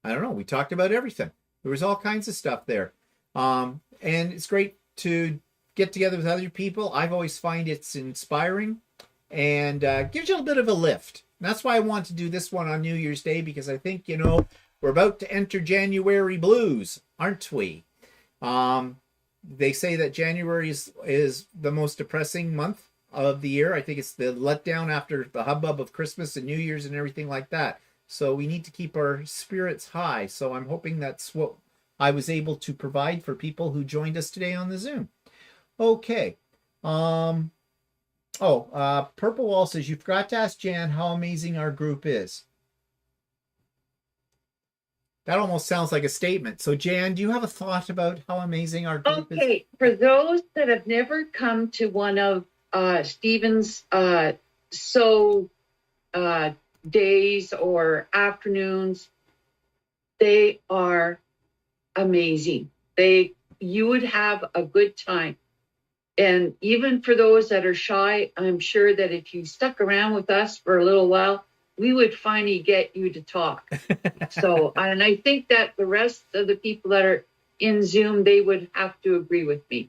I don't know, we talked about everything. There was all kinds of stuff there. And it's great to get together with other people. I've always find it's inspiring and gives you a bit of a lift. And that's why I want to do this one on New Year's Day, because I think, we're about to enter January blues, aren't we? They say that January is the most depressing month of the year. I think it's the letdown after the hubbub of Christmas and New Year's and everything like that. So we need to keep our spirits high. So I'm hoping that's what I was able to provide for people who joined us today on the Zoom. Okay. Purple Wall says, you forgot to ask Jan how amazing our group is. That almost sounds like a statement. So Jan, do you have a thought about how amazing our group is? Okay, for those that have never come to one of Stephen's days or afternoons, they are amazing. You would have a good time. And even for those that are shy, I'm sure that if you stuck around with us for a little while, we would finally get you to talk. And I think that the rest of the people that are in Zoom, they would have to agree with me.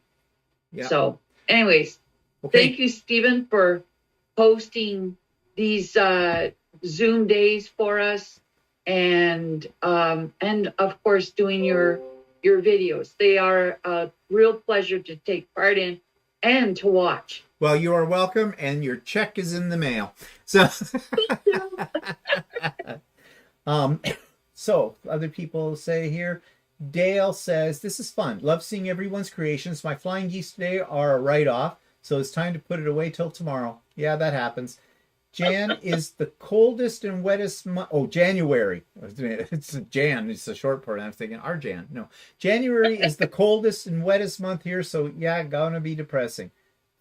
Yeah. So anyways, Thank you, Stephen, for hosting these Zoom days for us. And of course, doing your videos. They are a real pleasure to take part in and to watch. Well, you are welcome, and your check is in the mail. So, so other people say here, Dale says, this is fun. Love seeing everyone's creations. My flying geese today are a write-off, so it's time to put it away till tomorrow. Yeah, that happens. Jan is the coldest and wettest month. Oh, January. It's Jan. It's a short part. I'm thinking our Jan. No. January is the coldest and wettest month here, so yeah, gonna be depressing.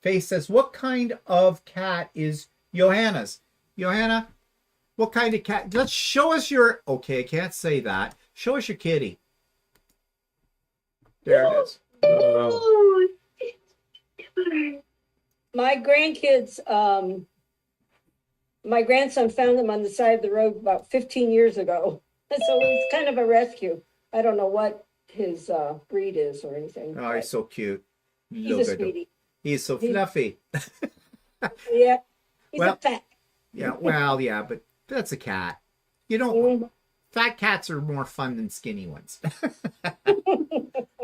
Faith says, what kind of cat is Johanna's? Johanna, what kind of cat? Let's show us your... Okay, I can't say that. Show us your kitty. There it is. My grandkids, my grandson found them on the side of the road about 15 years ago. So it's kind of a rescue. I don't know what his breed is or anything. Oh, he's so cute. He's a sweetie. He's so fluffy. Yeah, he's Well, a fat. Yeah, well, yeah, but that's a cat. You know, fat cats are more fun than skinny ones.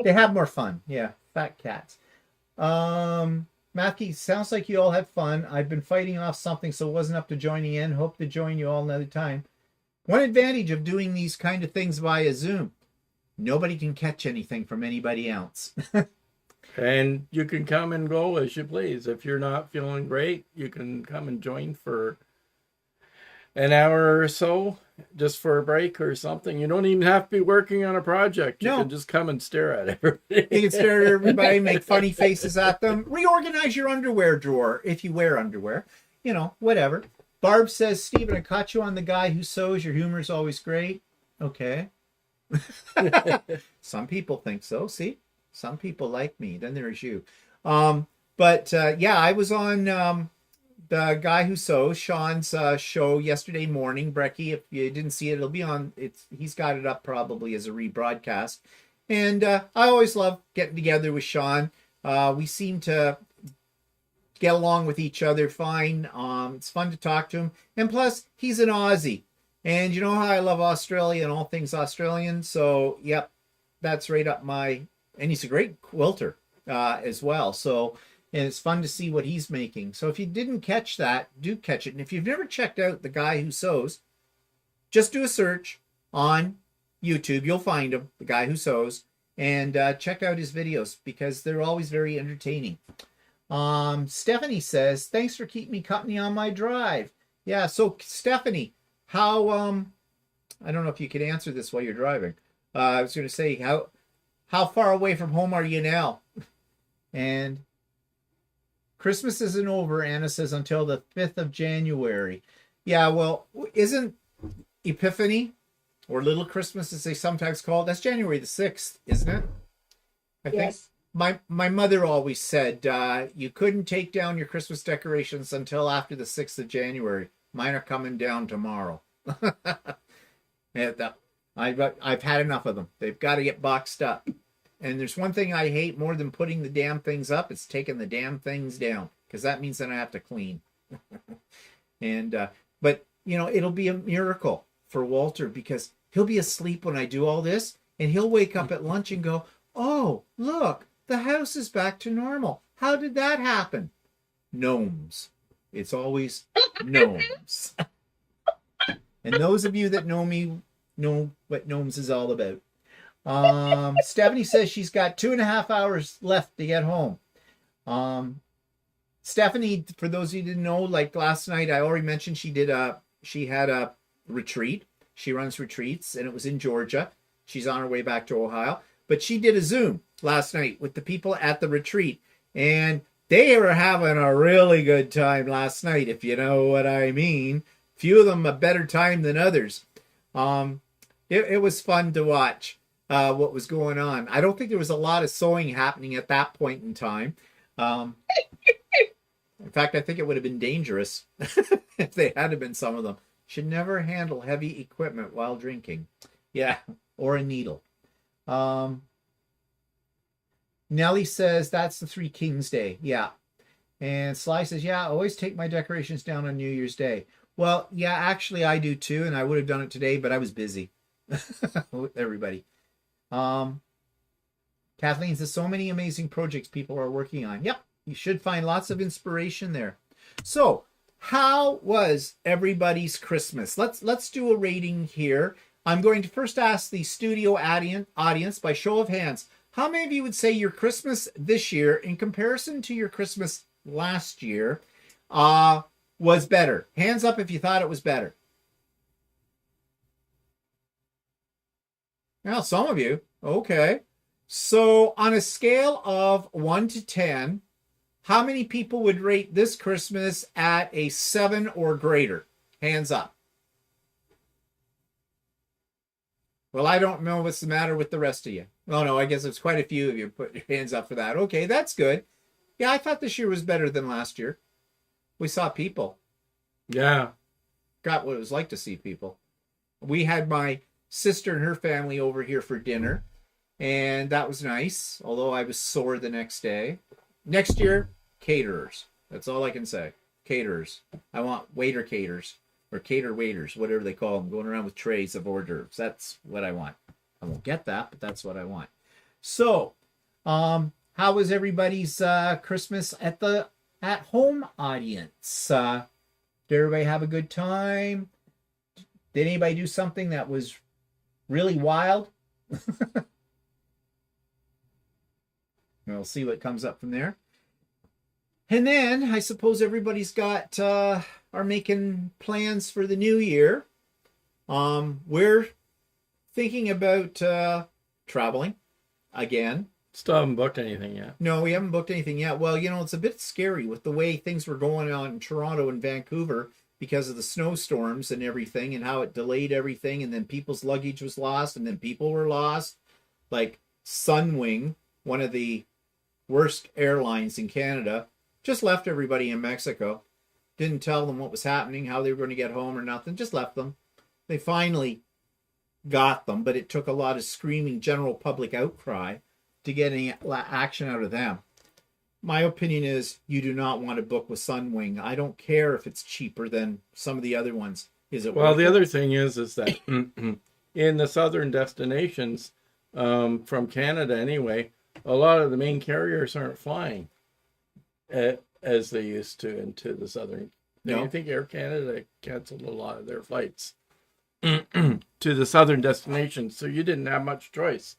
They have more fun. Yeah, fat cats. Matthew, sounds like you all had fun. I've been fighting off something, so it wasn't up to joining in. Hope to join you all another time. One advantage of doing these kind of things via Zoom, nobody can catch anything from anybody else. And you can come and go as you please. If you're not feeling great, you can come and join for an hour or so, just for a break or something. You don't even have to be working on a project. You can just come and stare at everybody. You can stare at everybody, make funny faces at them. Reorganize your underwear drawer if you wear underwear. You know, whatever. Barb says, Stephen, I caught you on the guy who sews. Your humor is always great. Okay. Some people think so. See? Some people like me. Then there's you. Yeah, I was on the guy who sews, Sean's show yesterday morning. Brecky, if you didn't see it, it'll be on. He's got it up probably as a rebroadcast. And I always love getting together with Sean. We seem to get along with each other fine. It's fun to talk to him. And plus, he's an Aussie. And you know how I love Australia and all things Australian. So, yep, that's right up my... And he's a great quilter as well. So, and it's fun to see what he's making. So if you didn't catch that, do catch it. And if you've never checked out the guy who sews, just do a search on YouTube. You'll find him, the guy who sews, and check out his videos because they're always very entertaining. Stephanie says, thanks for keeping me company on my drive. Yeah, so Stephanie, how, I don't know if you could answer this while you're driving. I was going to say, how far away from home are you now? And Christmas isn't over, Anna says, until the 5th of January. Yeah, well, isn't Epiphany, or Little Christmas as they sometimes call it, that's January the 6th, isn't it? I think my mother always said you couldn't take down your Christmas decorations until after the 6th of January. Mine are coming down tomorrow. I've had enough of them. They've got to get boxed up. And there's one thing I hate more than putting the damn things up. It's taking the damn things down, because that means then I have to clean. And but you know, it'll be a miracle for Walter because he'll be asleep when I do all this, and he'll wake up at lunch and go, "Oh, look, the house is back to normal. How did that happen?" Gnomes. It's always gnomes. And those of you that know me know what gnomes is all about. Stephanie says she's got 2.5 hours left to get home. Stephanie, for those of you who didn't know, like last night, I already mentioned she had a retreat. She runs retreats, and it was in Georgia. She's on her way back to Ohio. But she did a Zoom last night with the people at the retreat, and they were having a really good time last night, if you know what I mean. Few of them a better time than others. It was fun to watch what was going on. I don't think there was a lot of sewing happening at that point in time. In fact, I think it would have been dangerous if they had been some of them. Should never handle heavy equipment while drinking. Yeah, or a needle. Nellie says that's the Three Kings Day. Yeah. And Sly says, yeah, I always take my decorations down on New Year's Day. Well, yeah, actually I do too, and I would have done it today, but I was busy. Everybody. Kathleen says, so many amazing projects people are working on. Yep, you should find lots of inspiration there. So, how was everybody's Christmas? Let's do a rating here. I'm going to first ask the studio audience by show of hands. How many of you would say your Christmas this year, in comparison to your Christmas last year, was better? Hands up if you thought it was better. Well, some of you. Okay. So on a scale of 1 to 10, how many people would rate this Christmas at a 7 or greater? Hands up. Well, I don't know what's the matter with the rest of you. Oh, no, I guess it's quite a few of you put your hands up for that. Okay, that's good. Yeah, I thought this year was better than last year. We saw people. Yeah. Got what it was like to see people. We had my sister and her family over here for dinner, and that was nice, although I was sore the next day. Next year, caterers. That's all I can say. Caterers. I want waiter caters, or cater waiters, whatever they call them, going around with trays of hors d'oeuvres. That's what I want. I won't get that, but that's what I want. So, how was everybody's Christmas at home audience? Did everybody have a good time? Did anybody do something that was really wild? We'll see what comes up from there. And then I suppose everybody's got are making plans for the new year. We're thinking about traveling again. Still haven't booked anything yet. No, we haven't booked anything yet. Well, you know, it's a bit scary with the way things were going on in Toronto and Vancouver because of the snowstorms and everything, and how it delayed everything, and then people's luggage was lost, and then people were lost. Like Sunwing, one of the worst airlines in Canada, just left everybody in Mexico. Didn't tell them what was happening, how they were going to get home or nothing. Just left them. They finally got them, but it took a lot of screaming general public outcry to get any action out of them. My opinion is you do not want to book with Sunwing. I don't care if it's cheaper than some of the other ones. Is it? Well, the other thing is that in the southern destinations, from Canada anyway, a lot of the main carriers aren't flying as they used to into the southern. No. I think Air Canada canceled a lot of their flights to the southern destinations, so you didn't have much choice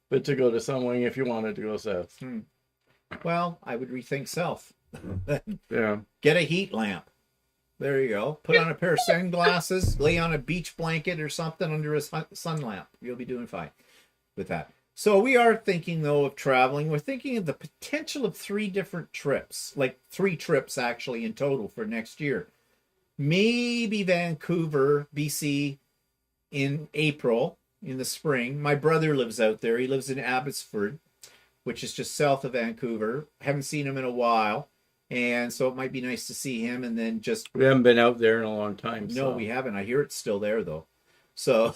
but to go to Sunwing if you wanted to go south. Well, I would rethink south. Yeah. Get a heat lamp. There you go. Put on a pair of sunglasses, lay on a beach blanket or something under a sun lamp. You'll be doing fine with that. So we are thinking, though, of traveling. We're thinking of the potential of 3 different trips, like 3 trips actually in total for next year. Maybe Vancouver, BC in April, in the spring. My brother lives out there. He lives in Abbotsford, which is just south of Vancouver. Haven't seen him in a while, and so it might be nice to see him. And then just we haven't been out there in a long time. No, we haven't. I hear it's still there though. So,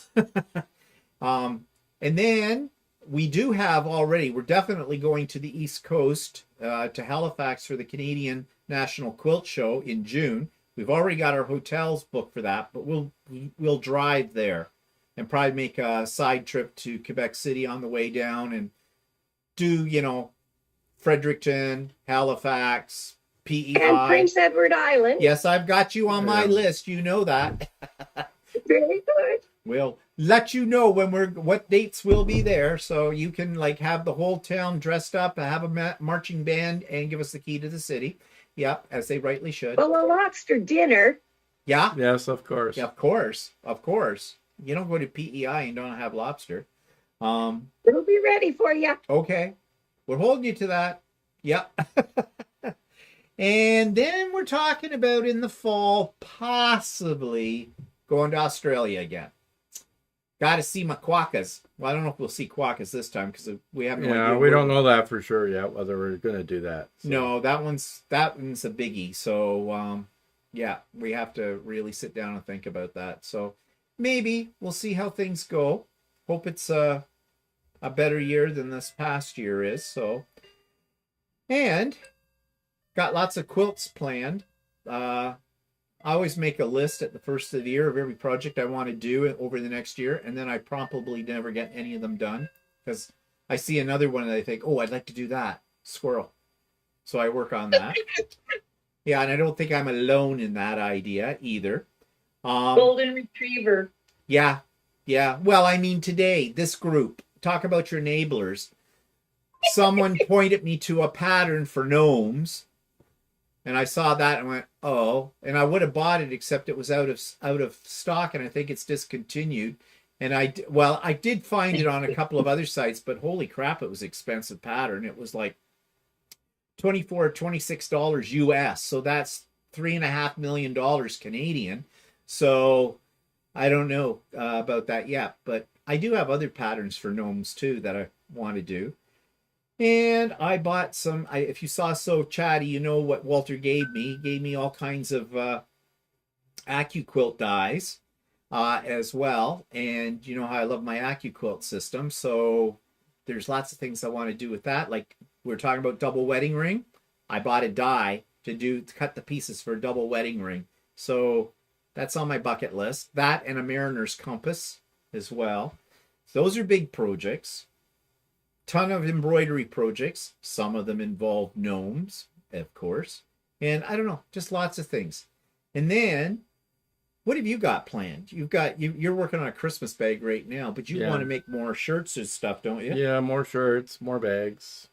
and then we do have already. We're definitely going to the East Coast, to Halifax for the Canadian National Quilt Show in June. We've already got our hotels booked for that, but we'll drive there and probably make a side trip to Quebec City on the way down and do, you know, Fredericton, Halifax, PEI. And Prince Edward Island. Yes, I've got you on my list. You know that. Very good. We'll let you know when what dates will be there, so you can like have the whole town dressed up, have a marching band, and give us the key to the city. Yep, as they rightly should. Well, a lobster dinner. Yeah. Yes, of course. Yeah, of course. You don't go to PEI and don't have lobster. We'll be ready for you. Okay. We're holding you to that. Yep. And then we're talking about in the fall, possibly going to Australia again. Got to see my quokkas. Well, I don't know if we'll see quokkas this time because we have no idea. Yeah, we don't know that for sure yet, whether we're going to do that. So. No, that one's a biggie. So, yeah, we have to really sit down and think about that. So maybe we'll see how things go. Hope it's a better year than this past year is. So, and got lots of quilts planned. I always make a list at the first of the year of every project I want to do over the next year, and then I probably never get any of them done because I see another one and I think, oh, I'd like to do that. Squirrel. So I work on that. Yeah, and I don't think I'm alone in that idea either. Golden Retriever. Yeah. Well, I mean, today, this group, talk about your enablers. Someone pointed me to a pattern for gnomes. And I saw that and went, oh, and I would have bought it, except it was out of stock, and I think it's discontinued. And I did find it on a couple of other sites, but holy crap, it was an expensive pattern. It was like $24 or $26 US. So that's $3.5 million Canadian. So I don't know about that yet, but I do have other patterns for gnomes too that I want to do. And I bought some, if you saw So Chatty, you know what Walter gave me. He gave me all kinds of AccuQuilt dies as well. And you know how I love my AccuQuilt system. So there's lots of things I want to do with that. Like we were talking about double wedding ring. I bought a die to cut the pieces for a double wedding ring. So that's on my bucket list. That and a mariner's compass as well. Those are big projects. Ton of embroidery projects. Some of them involve gnomes, of course. And I don't know, just lots of things. And then, what have you got planned? You're working on a Christmas bag right now, but you want to make more shirts and stuff, don't you? Yeah, more shirts, more bags.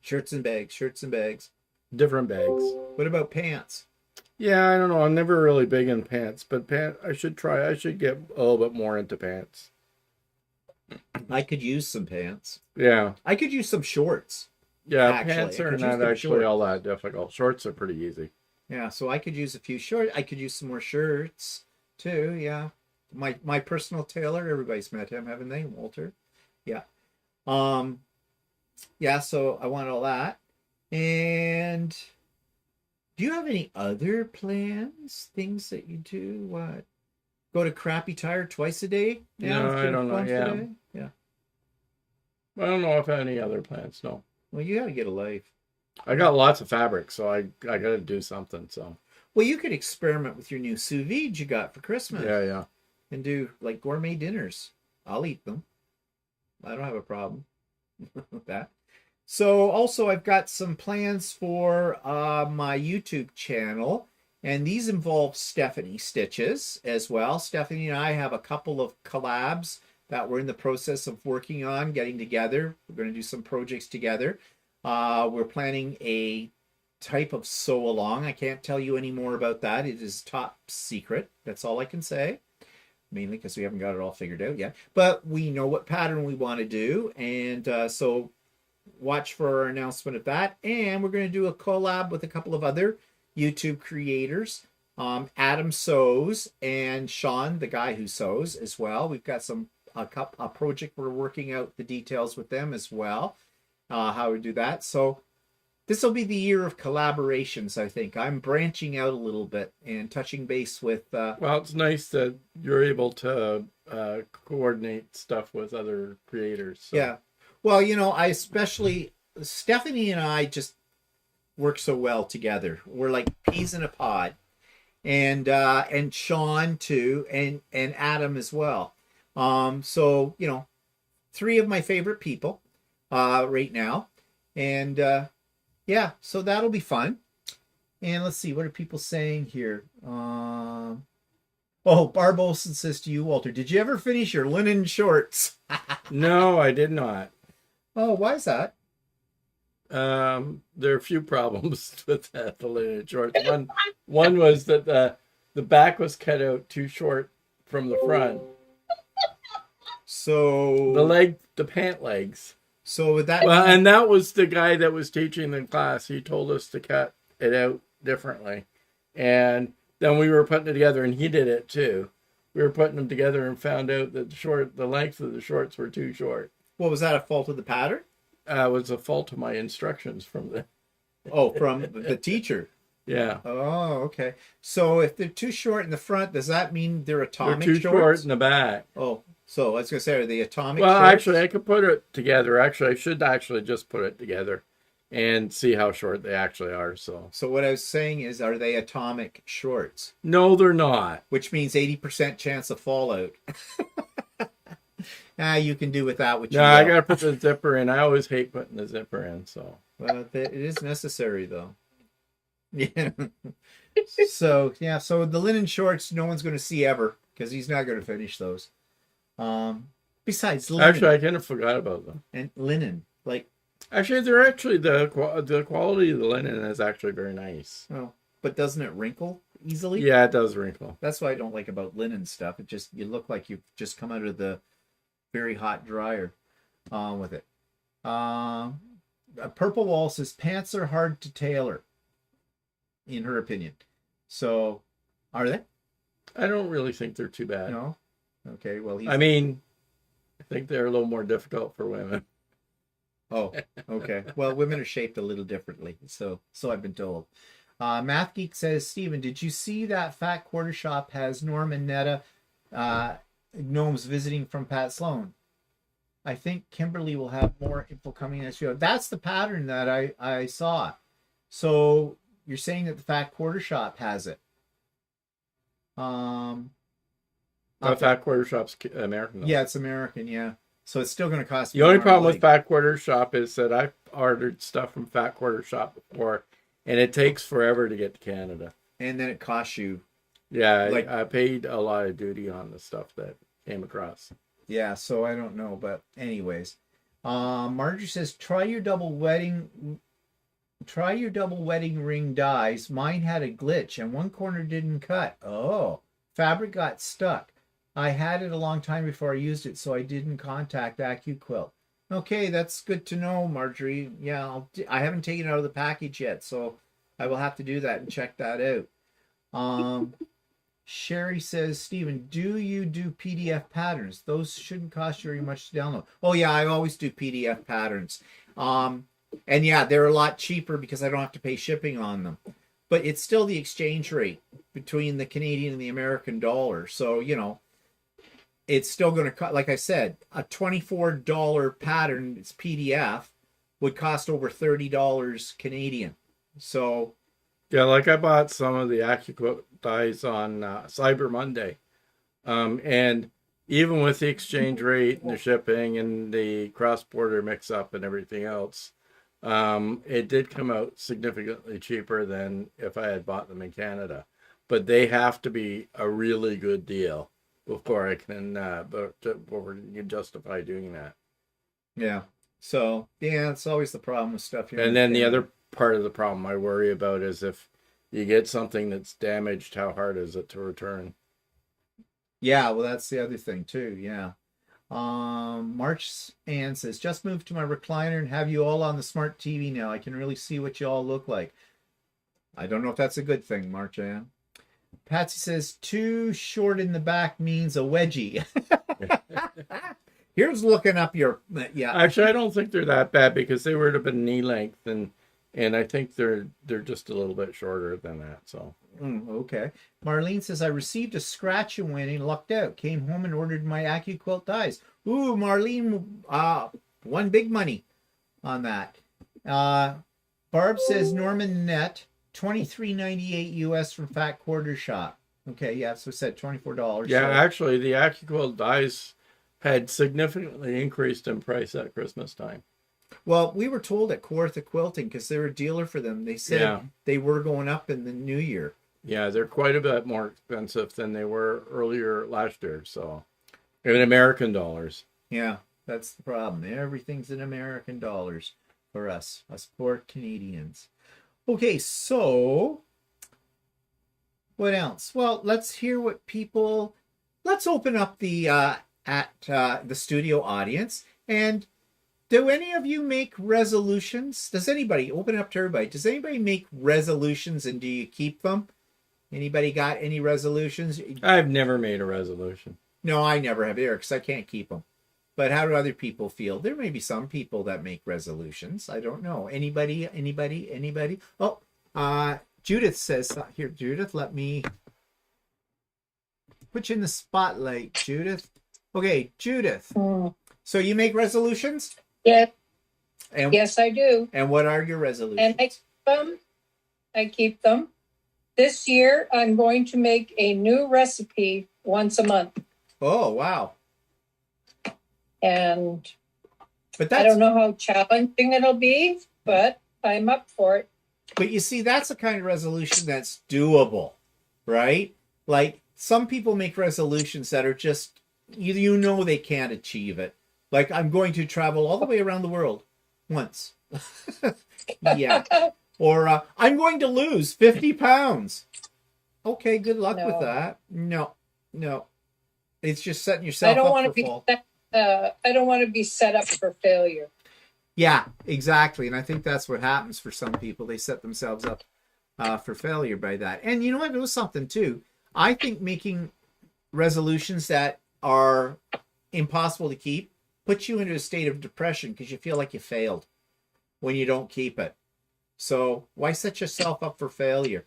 Shirts and bags, shirts and bags. Different bags. What about pants? Yeah, I don't know. I'm never really big in pants, but I should try. I should get a little bit more into pants. I could use some pants. Yeah. I could use some shorts. Yeah, actually. pants are not actually all that difficult. Shorts are pretty easy. Yeah, so I could use a few shorts. I could use some more shirts too. Yeah. My personal tailor, everybody's met him, haven't they, Walter? Yeah. Yeah, so I want all that. And do you have any other plans? Things that you do? What? Go to Crappy Tire twice a day? No, I don't know. Yeah. Yeah. I don't know if I have any other plans. No. Well, you got to get a life. I got lots of fabric, so I got to do something. So. Well, you could experiment with your new sous vide you got for Christmas. Yeah, yeah. And do like gourmet dinners. I'll eat them. I don't have a problem with that. So also I've got some plans for my YouTube channel. And these involve Stephanie stitches as well. Stephanie and I have a couple of collabs that we're in the process of working on, getting together. We're going to do some projects together. We're planning a type of sew along. I can't tell you any more about that. It is top secret. That's all I can say. Mainly because we haven't got it all figured out yet. But we know what pattern we want to do. And so watch for our announcement of that. And we're going to do a collab with a couple of other YouTube creators, Adam Sews and Sean, the guy who sews as well. We've got a project we're working out the details with them as well, how we do that. So this will be the year of collaborations, I think. I'm branching out a little bit and touching base with... well, it's nice that you're able to coordinate stuff with other creators. So. Yeah. Well, you know, I especially... Stephanie and I just work so well together. We're like peas in a pod. And Sean too, and Adam as well. So, you know, 3 of my favorite people right now. And yeah, so that'll be fun. And let's see, what are people saying here? Oh, Barb Olson says to you, Walter, did you ever finish your linen shorts? No, I did not. Oh, why is that? There are a few problems with that, the linen shorts. One was that the back was cut out too short from the front. So the pant legs. So with that, well, and that was the guy that was teaching the class. He told us to cut it out differently, and then we were putting it together, and he did it too. We were putting them together and found out that the length of the shorts were too short. Well, was that a fault of the pattern? It was a fault of my instructions from the... from the teacher. Yeah. Oh, okay. So if they're too short in the front, does that mean they're atomic They're too shorts? short in the back. Oh, so I was going to say, are they atomic well, shorts? actually, I could put it together. Actually, I should actually just put it together and see how short they actually are. So what I was saying is, are they atomic shorts? No, they're not. Which means 80% chance of fallout. You can do with that what you No, will. I got to put the zipper in. I always hate putting the zipper in. So well, it is necessary though. Yeah. So yeah, so the linen shorts, no one's going to see ever because he's not going to finish those. Besides, linen, actually, I kind of forgot about them. And linen, like actually, they're actually the quality of the linen is actually very nice. Oh, but doesn't it wrinkle easily? Yeah, it does wrinkle. That's what I don't like about linen stuff. It just you look like you've just come out of the very hot dryer with it. Purple Wall says pants are hard to tailor, in her opinion. So, are they? I don't really think they're too bad. No? Okay, well, I mean, I think they're a little more difficult for women. Oh, okay. Well, women are shaped a little differently, so I've been told. Math Geek says, Stephen, did you see that Fat Quarter Shop has Norm and Netta gnomes visiting from Pat Sloan? I think Kimberly will have more info coming as you. That's the pattern that I saw. So you're saying that the Fat Quarter Shop has it? Fat Quarter Shop's American. Though. Yeah, it's American. Yeah, so it's still going to cost. The only problem with Fat Quarter Shop is that I've ordered stuff from Fat Quarter Shop before, and it takes forever to get to Canada. And then it costs you. Yeah, like I paid a lot of duty on the stuff that came across. Yeah, so I don't know, but anyways, Marjorie says try your double wedding ring dies. Mine had a glitch and one corner didn't cut. Oh, fabric got stuck. I had it a long time before I used it, so I didn't contact AccuQuilt. Okay, that's good to know, Marjorie. Yeah, I haven't taken it out of the package yet, so I will have to do that and check that out. Sherry says, Stephen, do you do PDF patterns? Those shouldn't cost you very much to download. Oh yeah, I always do PDF patterns. And yeah, they're a lot cheaper because I don't have to pay shipping on them. But it's still the exchange rate between the Canadian and the American dollar. So, you know, it's still going to cost, like I said, a $24 pattern, it's PDF, would cost over $30 Canadian. So yeah, like I bought some of the AccuQuilt dies on Cyber Monday. And even with the exchange rate and the shipping and the cross-border mix-up and everything else, it did come out significantly cheaper than if I had bought them in Canada. But they have to be a really good deal before I can justify doing that. Yeah. So, yeah, it's always the problem with stuff here. And then the other part of the problem I worry about is if you get something that's damaged, how hard is it to return? Yeah, well, that's the other thing too. Yeah. March Ann says, just moved to my recliner and have you all on the smart TV now. I can really see what you all look like. I don't know if that's a good thing, March Ann. Patsy says, too short in the back means a wedgie. Here's looking up your, yeah. Actually, I don't think they're that bad because they would have been knee length and I think they're just a little bit shorter than that. So okay. Marlene says, I received a scratch and went and lucked out. Came home and ordered my AccuQuilt dies. Ooh, Marlene, won big money on that. Barb says Norman Net, $23.98 US from Fat Quarter Shop. Okay, yeah, so it said $24. Yeah, so. Actually, the AccuQuilt dies had significantly increased in price at Christmas time. Well, we were told at Quilter Quilting, because they were a dealer for them, they said they were going up in the new year. Yeah, they're quite a bit more expensive than they were earlier last year. So, in American dollars. Yeah, that's the problem. Everything's in American dollars for us poor Canadians. Okay, so what else? Well, let's hear what people. Let's open up the the studio audience. And do any of you make resolutions? Does anybody open it up to everybody? Does anybody make resolutions and do you keep them? Anybody got any resolutions? I've never made a resolution. No, I never have either because I can't keep them. But how do other people feel? There may be some people that make resolutions. I don't know. Anybody? Oh, Judith says here. Judith, let me put you in the spotlight, Judith. Okay, Judith. So you make resolutions? Yeah. And, yes, I do. And what are your resolutions? And I keep them. This year, I'm going to make a new recipe once a month. Oh, wow. And I don't know how challenging it'll be, but I'm up for it. But you see, that's the kind of resolution that's doable, right? Like some people make resolutions that are just, you know they can't achieve it. Like I'm going to travel all the way around the world once. Yeah. Or I'm going to lose 50 pounds. Okay, good luck with that. No. It's just setting yourself up for fall. I don't want to be set up for failure. Yeah, exactly. And I think that's what happens for some people. They set themselves up for failure by that. And you know what? It was something too. I think making resolutions that are impossible to keep puts you into a state of depression because you feel like you failed when you don't keep it. So why set yourself up for failure?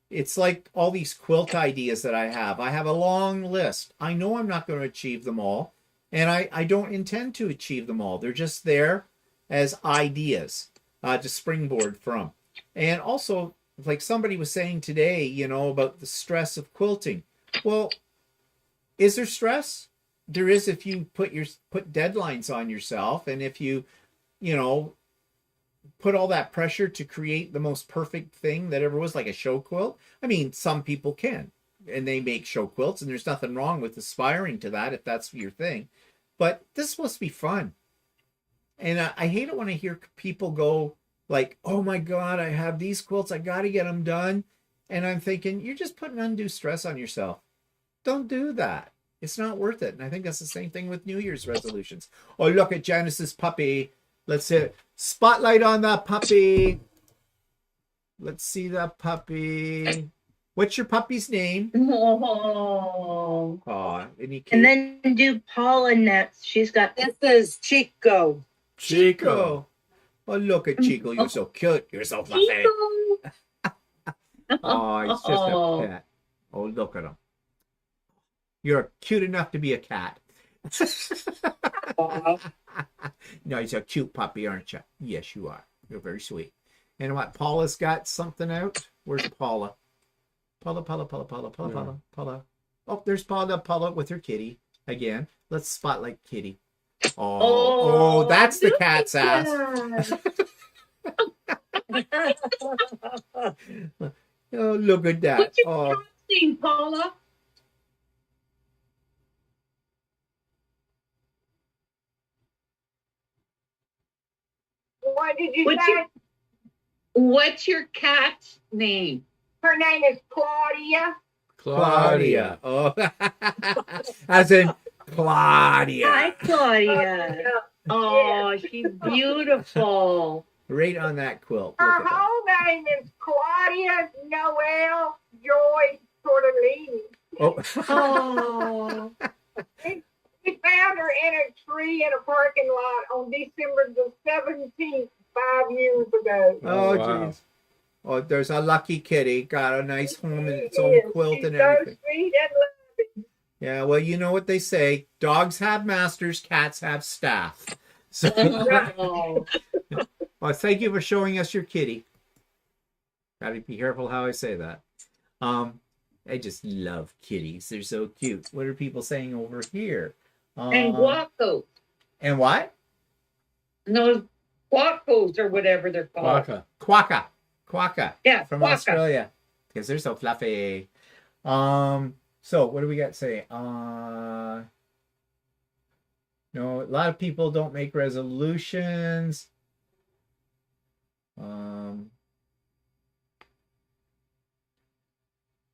It's like all these quilt ideas that I have. I have a long list. I know I'm not going to achieve them all, and I don't intend to achieve them all. They're just there as ideas to springboard from. And also, like somebody was saying today, you know, about the stress of quilting. Well, is there stress? There is if you put deadlines on yourself, and if you know, put all that pressure to create the most perfect thing that ever was, like a show quilt. I mean, some people can, and they make show quilts, and there's nothing wrong with aspiring to that if that's your thing. But this is supposed to be fun. And I hate it when I hear people go like, oh my God, I have these quilts, I got to get them done. And I'm thinking, you're just putting undue stress on yourself. Don't do that. It's not worth it. And I think that's the same thing with New Year's resolutions. Oh, look at Janice's puppy. Let's hit spotlight on that puppy. Let's see that puppy. What's your puppy's name? Oh. Aw, any cute? And then do Paula next. She's got. This is Chico. Chico. Oh, look at Chico. You're so cute. You're so fluffy. Oh, he's just a pet. Oh, look at him. You're cute enough to be a cat. No, he's a cute puppy, aren't you? Yes, you are. You're very sweet. And what? Paula's got something out? Where's Paula? Paula. Oh, there's Paula with her kitty again. Let's spotlight kitty. Oh, that's the cat's ass. Oh, look at that. What's your cat name, Paula? What did you say? What's your cat's name? Her name is Claudia. Claudia. Oh, as in Claudia. Hi, Claudia. Oh, she's beautiful. Right on that quilt. Her Look at that. whole name is Claudia Noel Joy Tortellini. Oh. Oh. We found her in a tree in a parking lot on December the 17th, 5 years ago. Oh, wow. jeez. Oh, there's a lucky kitty. Got a nice home and its She own is. quilt She's and so everything. sweet and loving. Yeah, well, you know what they say. Dogs have masters, cats have staff. So, Oh. well, thank you for showing us your kitty. Gotta be careful how I say that. I just love kitties. They're so cute. What are people saying over here? And guacos. And what? No, guacos or whatever they're called. Quaka. Quaka. Yeah, From quaka. Australia. Because they're so fluffy. So what do we got to say? No, a lot of people don't make resolutions.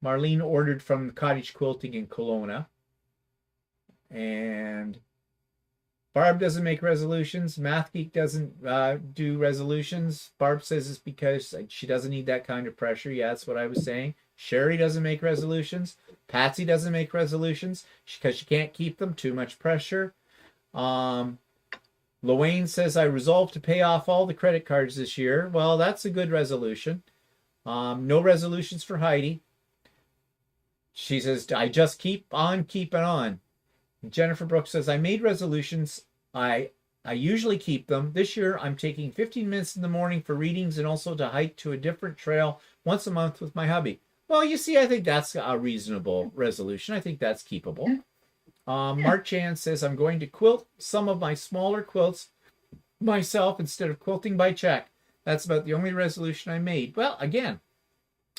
Marlene ordered from Cottage Quilting in Kelowna. And Barb doesn't make resolutions. Math Geek doesn't do resolutions. Barb says it's because she doesn't need that kind of pressure. Yeah, that's what I was saying. Sherry doesn't make resolutions. Patsy doesn't make resolutions because she can't keep them. Too much pressure. Loane says, I resolved to pay off all the credit cards this year. Well, that's a good resolution. No resolutions for Heidi. She says, I just keep on keeping on. Jennifer Brooks says, I made resolutions. I usually keep them. This year, I'm taking 15 minutes in the morning for readings and also to hike to a different trail once a month with my hubby. Well, you see, I think that's a reasonable resolution. I think that's keepable. Mark Chan says, I'm going to quilt some of my smaller quilts myself instead of quilting by check. That's about the only resolution I made. Well, again,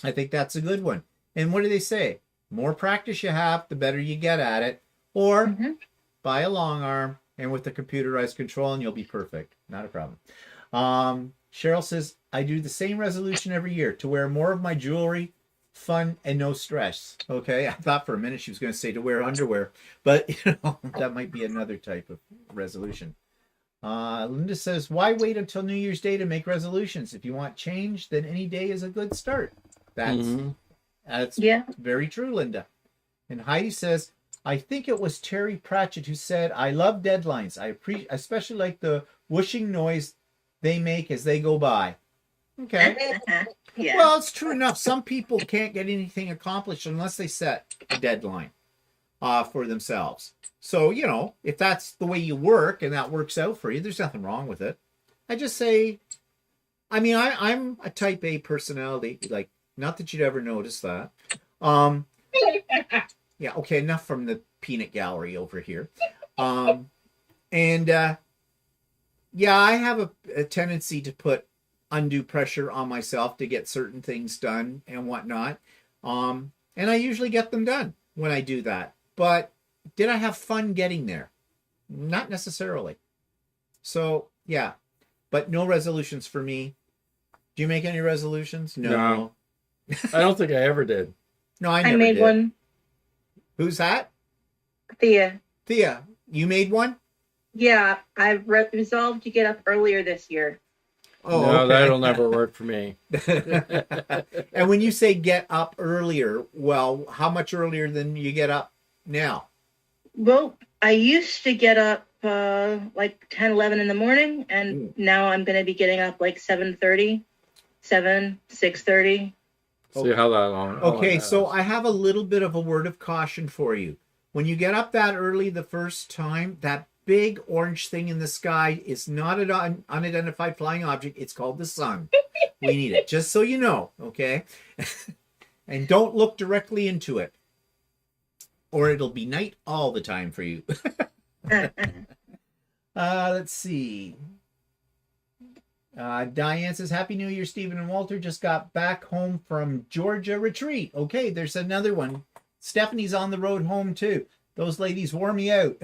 I think that's a good one. And what do they say? More practice you have, the better you get at it. Or buy a long arm and with the computerized control and you'll be perfect. Not a problem. Cheryl says, I do the same resolution every year to wear more of my jewelry, fun, and no stress. Okay, I thought for a minute she was going to say to wear underwear, but you know, that might be another type of resolution. Linda says, why wait until New Year's Day to make resolutions? If you want change, then any day is a good start. That's very true, Linda. And Heidi says, I think it was Terry Pratchett who said, I love deadlines. I especially like the whooshing noise they make as they go by. Okay. Yeah. Well, it's true enough. Some people can't get anything accomplished unless they set a deadline for themselves. So, you know, if that's the way you work and that works out for you, there's nothing wrong with it. I just say, I mean, I'm a type A personality. Like, not that you'd ever notice that. Yeah, okay, enough from the peanut gallery over here. Yeah, I have a tendency to put undue pressure on myself to get certain things done and whatnot. And I usually get them done when I do that. But did I have fun getting there? Not necessarily. So, yeah. But no resolutions for me. Do you make any resolutions? No. I don't think I ever did. No, I never made did. one. Who's that? Thea. Thea, you made one? Yeah, I've resolved to get up earlier this year. Oh, no, okay. that'll never work for me. And when you say get up earlier, well, how much earlier than you get up now? Well, I used to get up like 10, 11 in the morning, and now I'm going to be getting up like 7:30, 6:30. See how that long. Okay, so I have a little bit of a word of caution for you. When you get up that early the first time, that big orange thing in the sky is not an unidentified flying object. It's called the sun. We need it, just so you know, okay? And don't look directly into it, or it'll be night all the time for you. Let's see. Diane says, Happy New Year, Stephen and Walter. Just got back home from Georgia retreat. Okay, there's another one. Stephanie's on the road home too. Those ladies wore me out.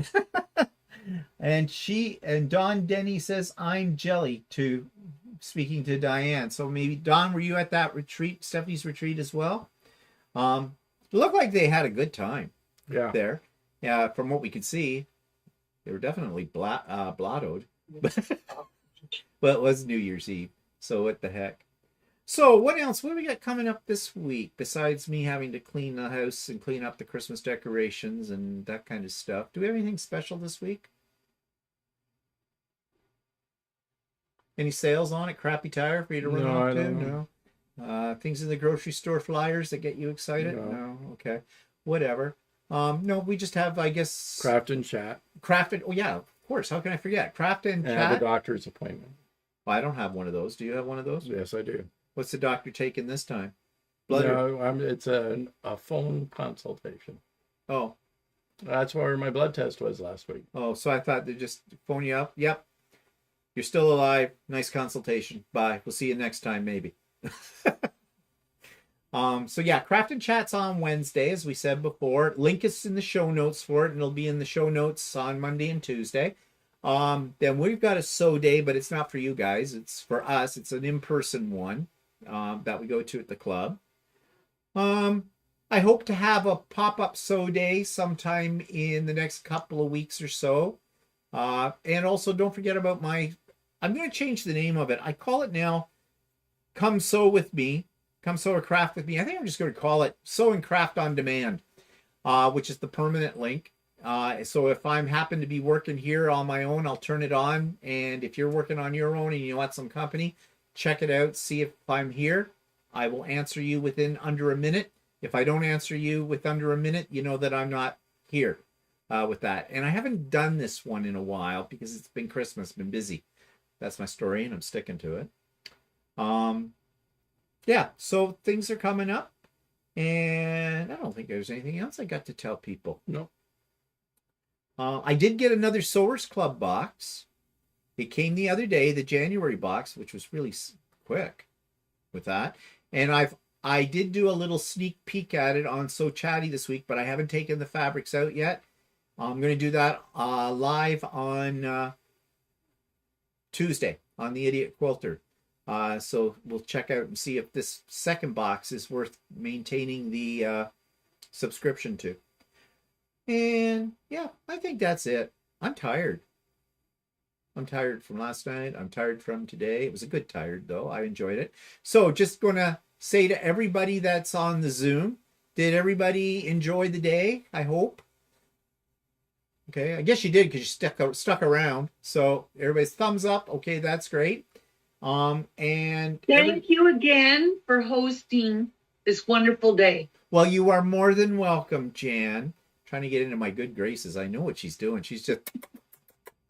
And Don Denny says, I'm jelly too, speaking to Diane. So maybe, Don, were you at that retreat, Stephanie's retreat as well? It looked like they had a good time there. Yeah, from what we could see. They were definitely blottoed. Well, it was New Year's Eve, so what the heck. So what else? What do we got coming up this week besides me having to clean the house and clean up the Christmas decorations and that kind of stuff? Do we have anything special this week? Any sales on it? Crappy tire for you to run off to? No. Things in the grocery store flyers that get you excited? No. Okay. Whatever. No, we just have, I guess, Craft and Chat. Oh yeah, of course. How can I forget? Craft and Chat. And the doctor's appointment. Well, I don't have one of those. Do you have one of those? Yes, I do. What's the doctor taking this time? It's a phone consultation. Oh. That's where my blood test was last week. Oh, so I thought they'd just phone you up. Yep. You're still alive. Nice consultation. Bye. We'll see you next time, maybe. So yeah, Craft and Chat's on Wednesday, as we said before. Link is in the show notes for it, and it'll be in the show notes on Monday and Tuesday. Then we've got a sew day, but it's not for you guys. It's for us. It's an in-person one that we go to at the club. I hope to have a pop-up sew day sometime in the next couple of weeks or so. And also don't forget about I'm going to change the name of it. I call it now Come Sew With Me. Come Sew or Craft With Me. I think I'm just going to call it Sew and Craft on Demand, which is the permanent link. So if I'm happen to be working here on my own, I'll turn it on. And if you're working on your own and you want some company, check it out. See if I'm here. I will answer you within under a minute. If I don't answer you with under a minute, you know that I'm not here with that. And I haven't done this one in a while because it's been Christmas, been busy. That's my story, and I'm sticking to it. Yeah, so things are coming up. And I don't think there's anything else I got to tell people. No. I did get another Sewers Club box. It came the other day, the January box, which was really quick with that. And I did do a little sneak peek at it on So Chatty this week, but I haven't taken the fabrics out yet. I'm going to do that live on Tuesday on the Idiot Quilter. So we'll check out and see if this second box is worth maintaining the subscription to. And yeah, I think that's it. I'm tired. I'm tired from last night. I'm tired from today. It was a good tired, though. I enjoyed it. So just going to say to everybody that's on the Zoom, did everybody enjoy the day? I hope. Okay, I guess you did because you stuck around. So everybody's thumbs up. Okay, that's great. And thank you again for hosting this wonderful day. Well, you are more than welcome, Jan. Trying to get into my good graces. I know what she's doing. She's just,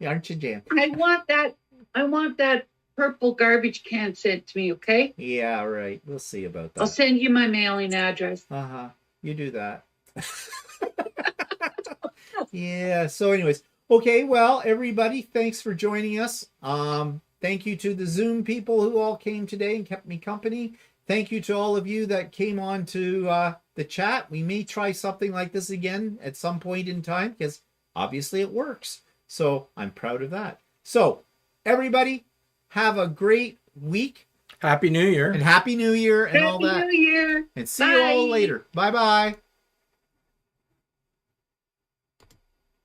aren't you, Jan? I want that purple garbage can sent to me, okay? Yeah, right. We'll see about that. I'll send you my mailing address. You do that. Yeah. So anyways, okay. Well, everybody, thanks for joining us. Thank you to the Zoom people who all came today and kept me company. Thank you to all of you that came on to the chat. We may try something like this again at some point in time because obviously it works. So I'm proud of that. So everybody, have a great week. Happy New Year. And Happy New Year and all that. Happy New Year. And see you all later. Bye-bye.